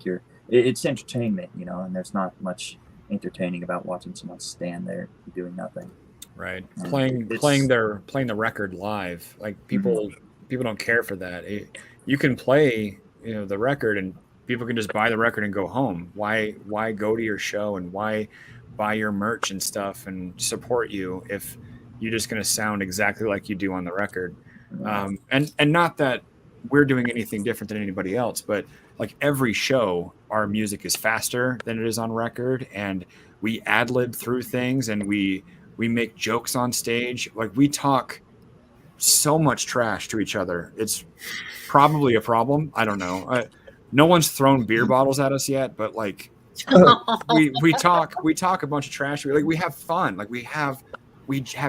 it's entertainment, and there's not much entertaining about watching someone stand there doing nothing. Right. Playing the record live. Like, people don't care for that. You can play, the record, and people can just buy the record and go home. Why go to your show and why buy your merch and stuff and support you if you're just going to sound exactly like you do on the record? And not that we're doing anything different than anybody else, but like every show, our music is faster than it is on record, and we ad-lib through things, and we make jokes on stage. Like, we talk so much trash to each other. It's probably a problem. I don't know. No one's thrown beer bottles at us yet, but like we talk a bunch of trash. We have fun. Like, we have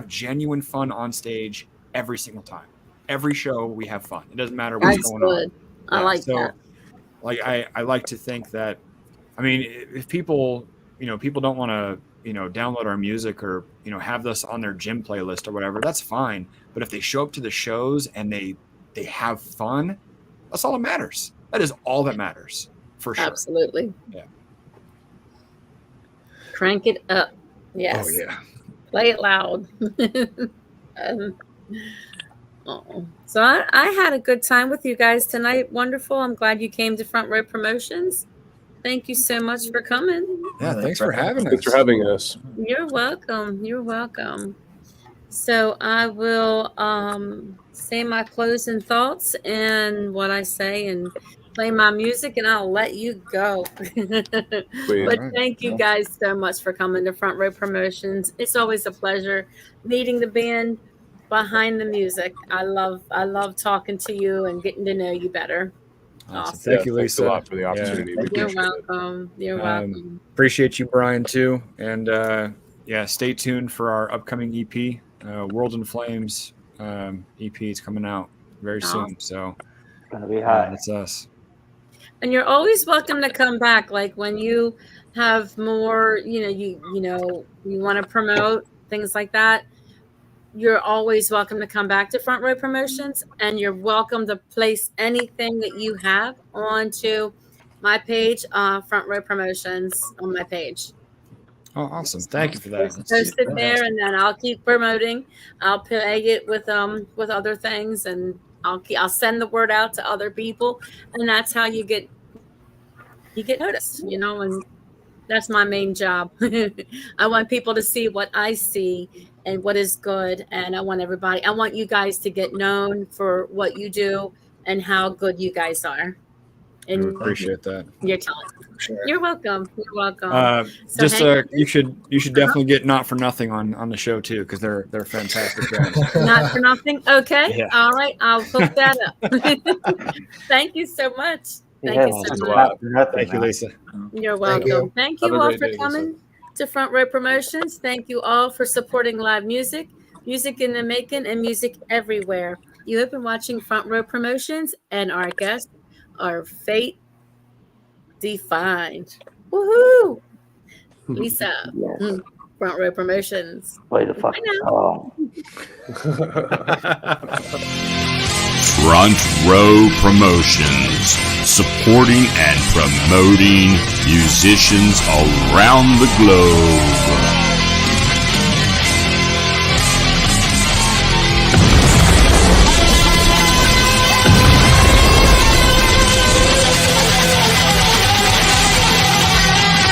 genuine fun on stage every single time. Every show we have fun. It doesn't matter what's going on. I like that. Like, I like to think that, if people don't want to, download our music or, have this on their gym playlist or whatever, that's fine. But if they show up to the shows and they have fun, that's all that matters. That is all that matters, for sure. Absolutely. Yeah. Crank it up. Yes. Oh, yeah. Play it loud. So I had a good time with you guys tonight. Wonderful. I'm glad you came to Front Row Promotions. Thank you so much for coming. Yeah, thanks for having us. Thanks for having us. You're welcome. You're welcome. So I will say my closing thoughts and what I say and play my music, and I'll let you go. But thank you guys so much for coming to Front Row Promotions. It's always a pleasure meeting the band behind the music. I love talking to you and getting to know you better. Awesome. Thank you, Lisa. Thanks a lot for the opportunity. You're welcome. You're welcome. Appreciate you, Brian, too. And stay tuned for our upcoming EP, World in Flames EP. Is coming out very soon. So it's gonna be hot. That's us. And you're always welcome to come back. Like, when you have more, you want to promote things like that, you're always welcome to come back to Front Row Promotions, and you're welcome to place anything that you have onto my page, Front Row Promotions, on my page. Oh, awesome! Thank you for that. Post it there, and then I'll keep promoting. I'll play it with other things, and I'll send the word out to other people, and that's how you get noticed. And that's my main job. I want people to see what I see and what is good. And I want you guys to get known for what you do and how good you guys are. And I appreciate that. Your talent. Sure. You're welcome. You're welcome. You should definitely get Not for Nothing on the show too, because they're fantastic guys. Not for Nothing. Okay. Yeah. All right. I'll hook that up. Thank you so much. Thank you so much. Thank you, Lisa. You're welcome. Thank you all for coming to Front Row Promotions. Thank you all for supporting live music in the making, and music everywhere. You have been watching Front Row Promotions, and our guests are Fate Defined. Woohoo! Lisa, Front Row Promotions. Play the fucking song. Front Row Promotions, supporting and promoting musicians around the globe.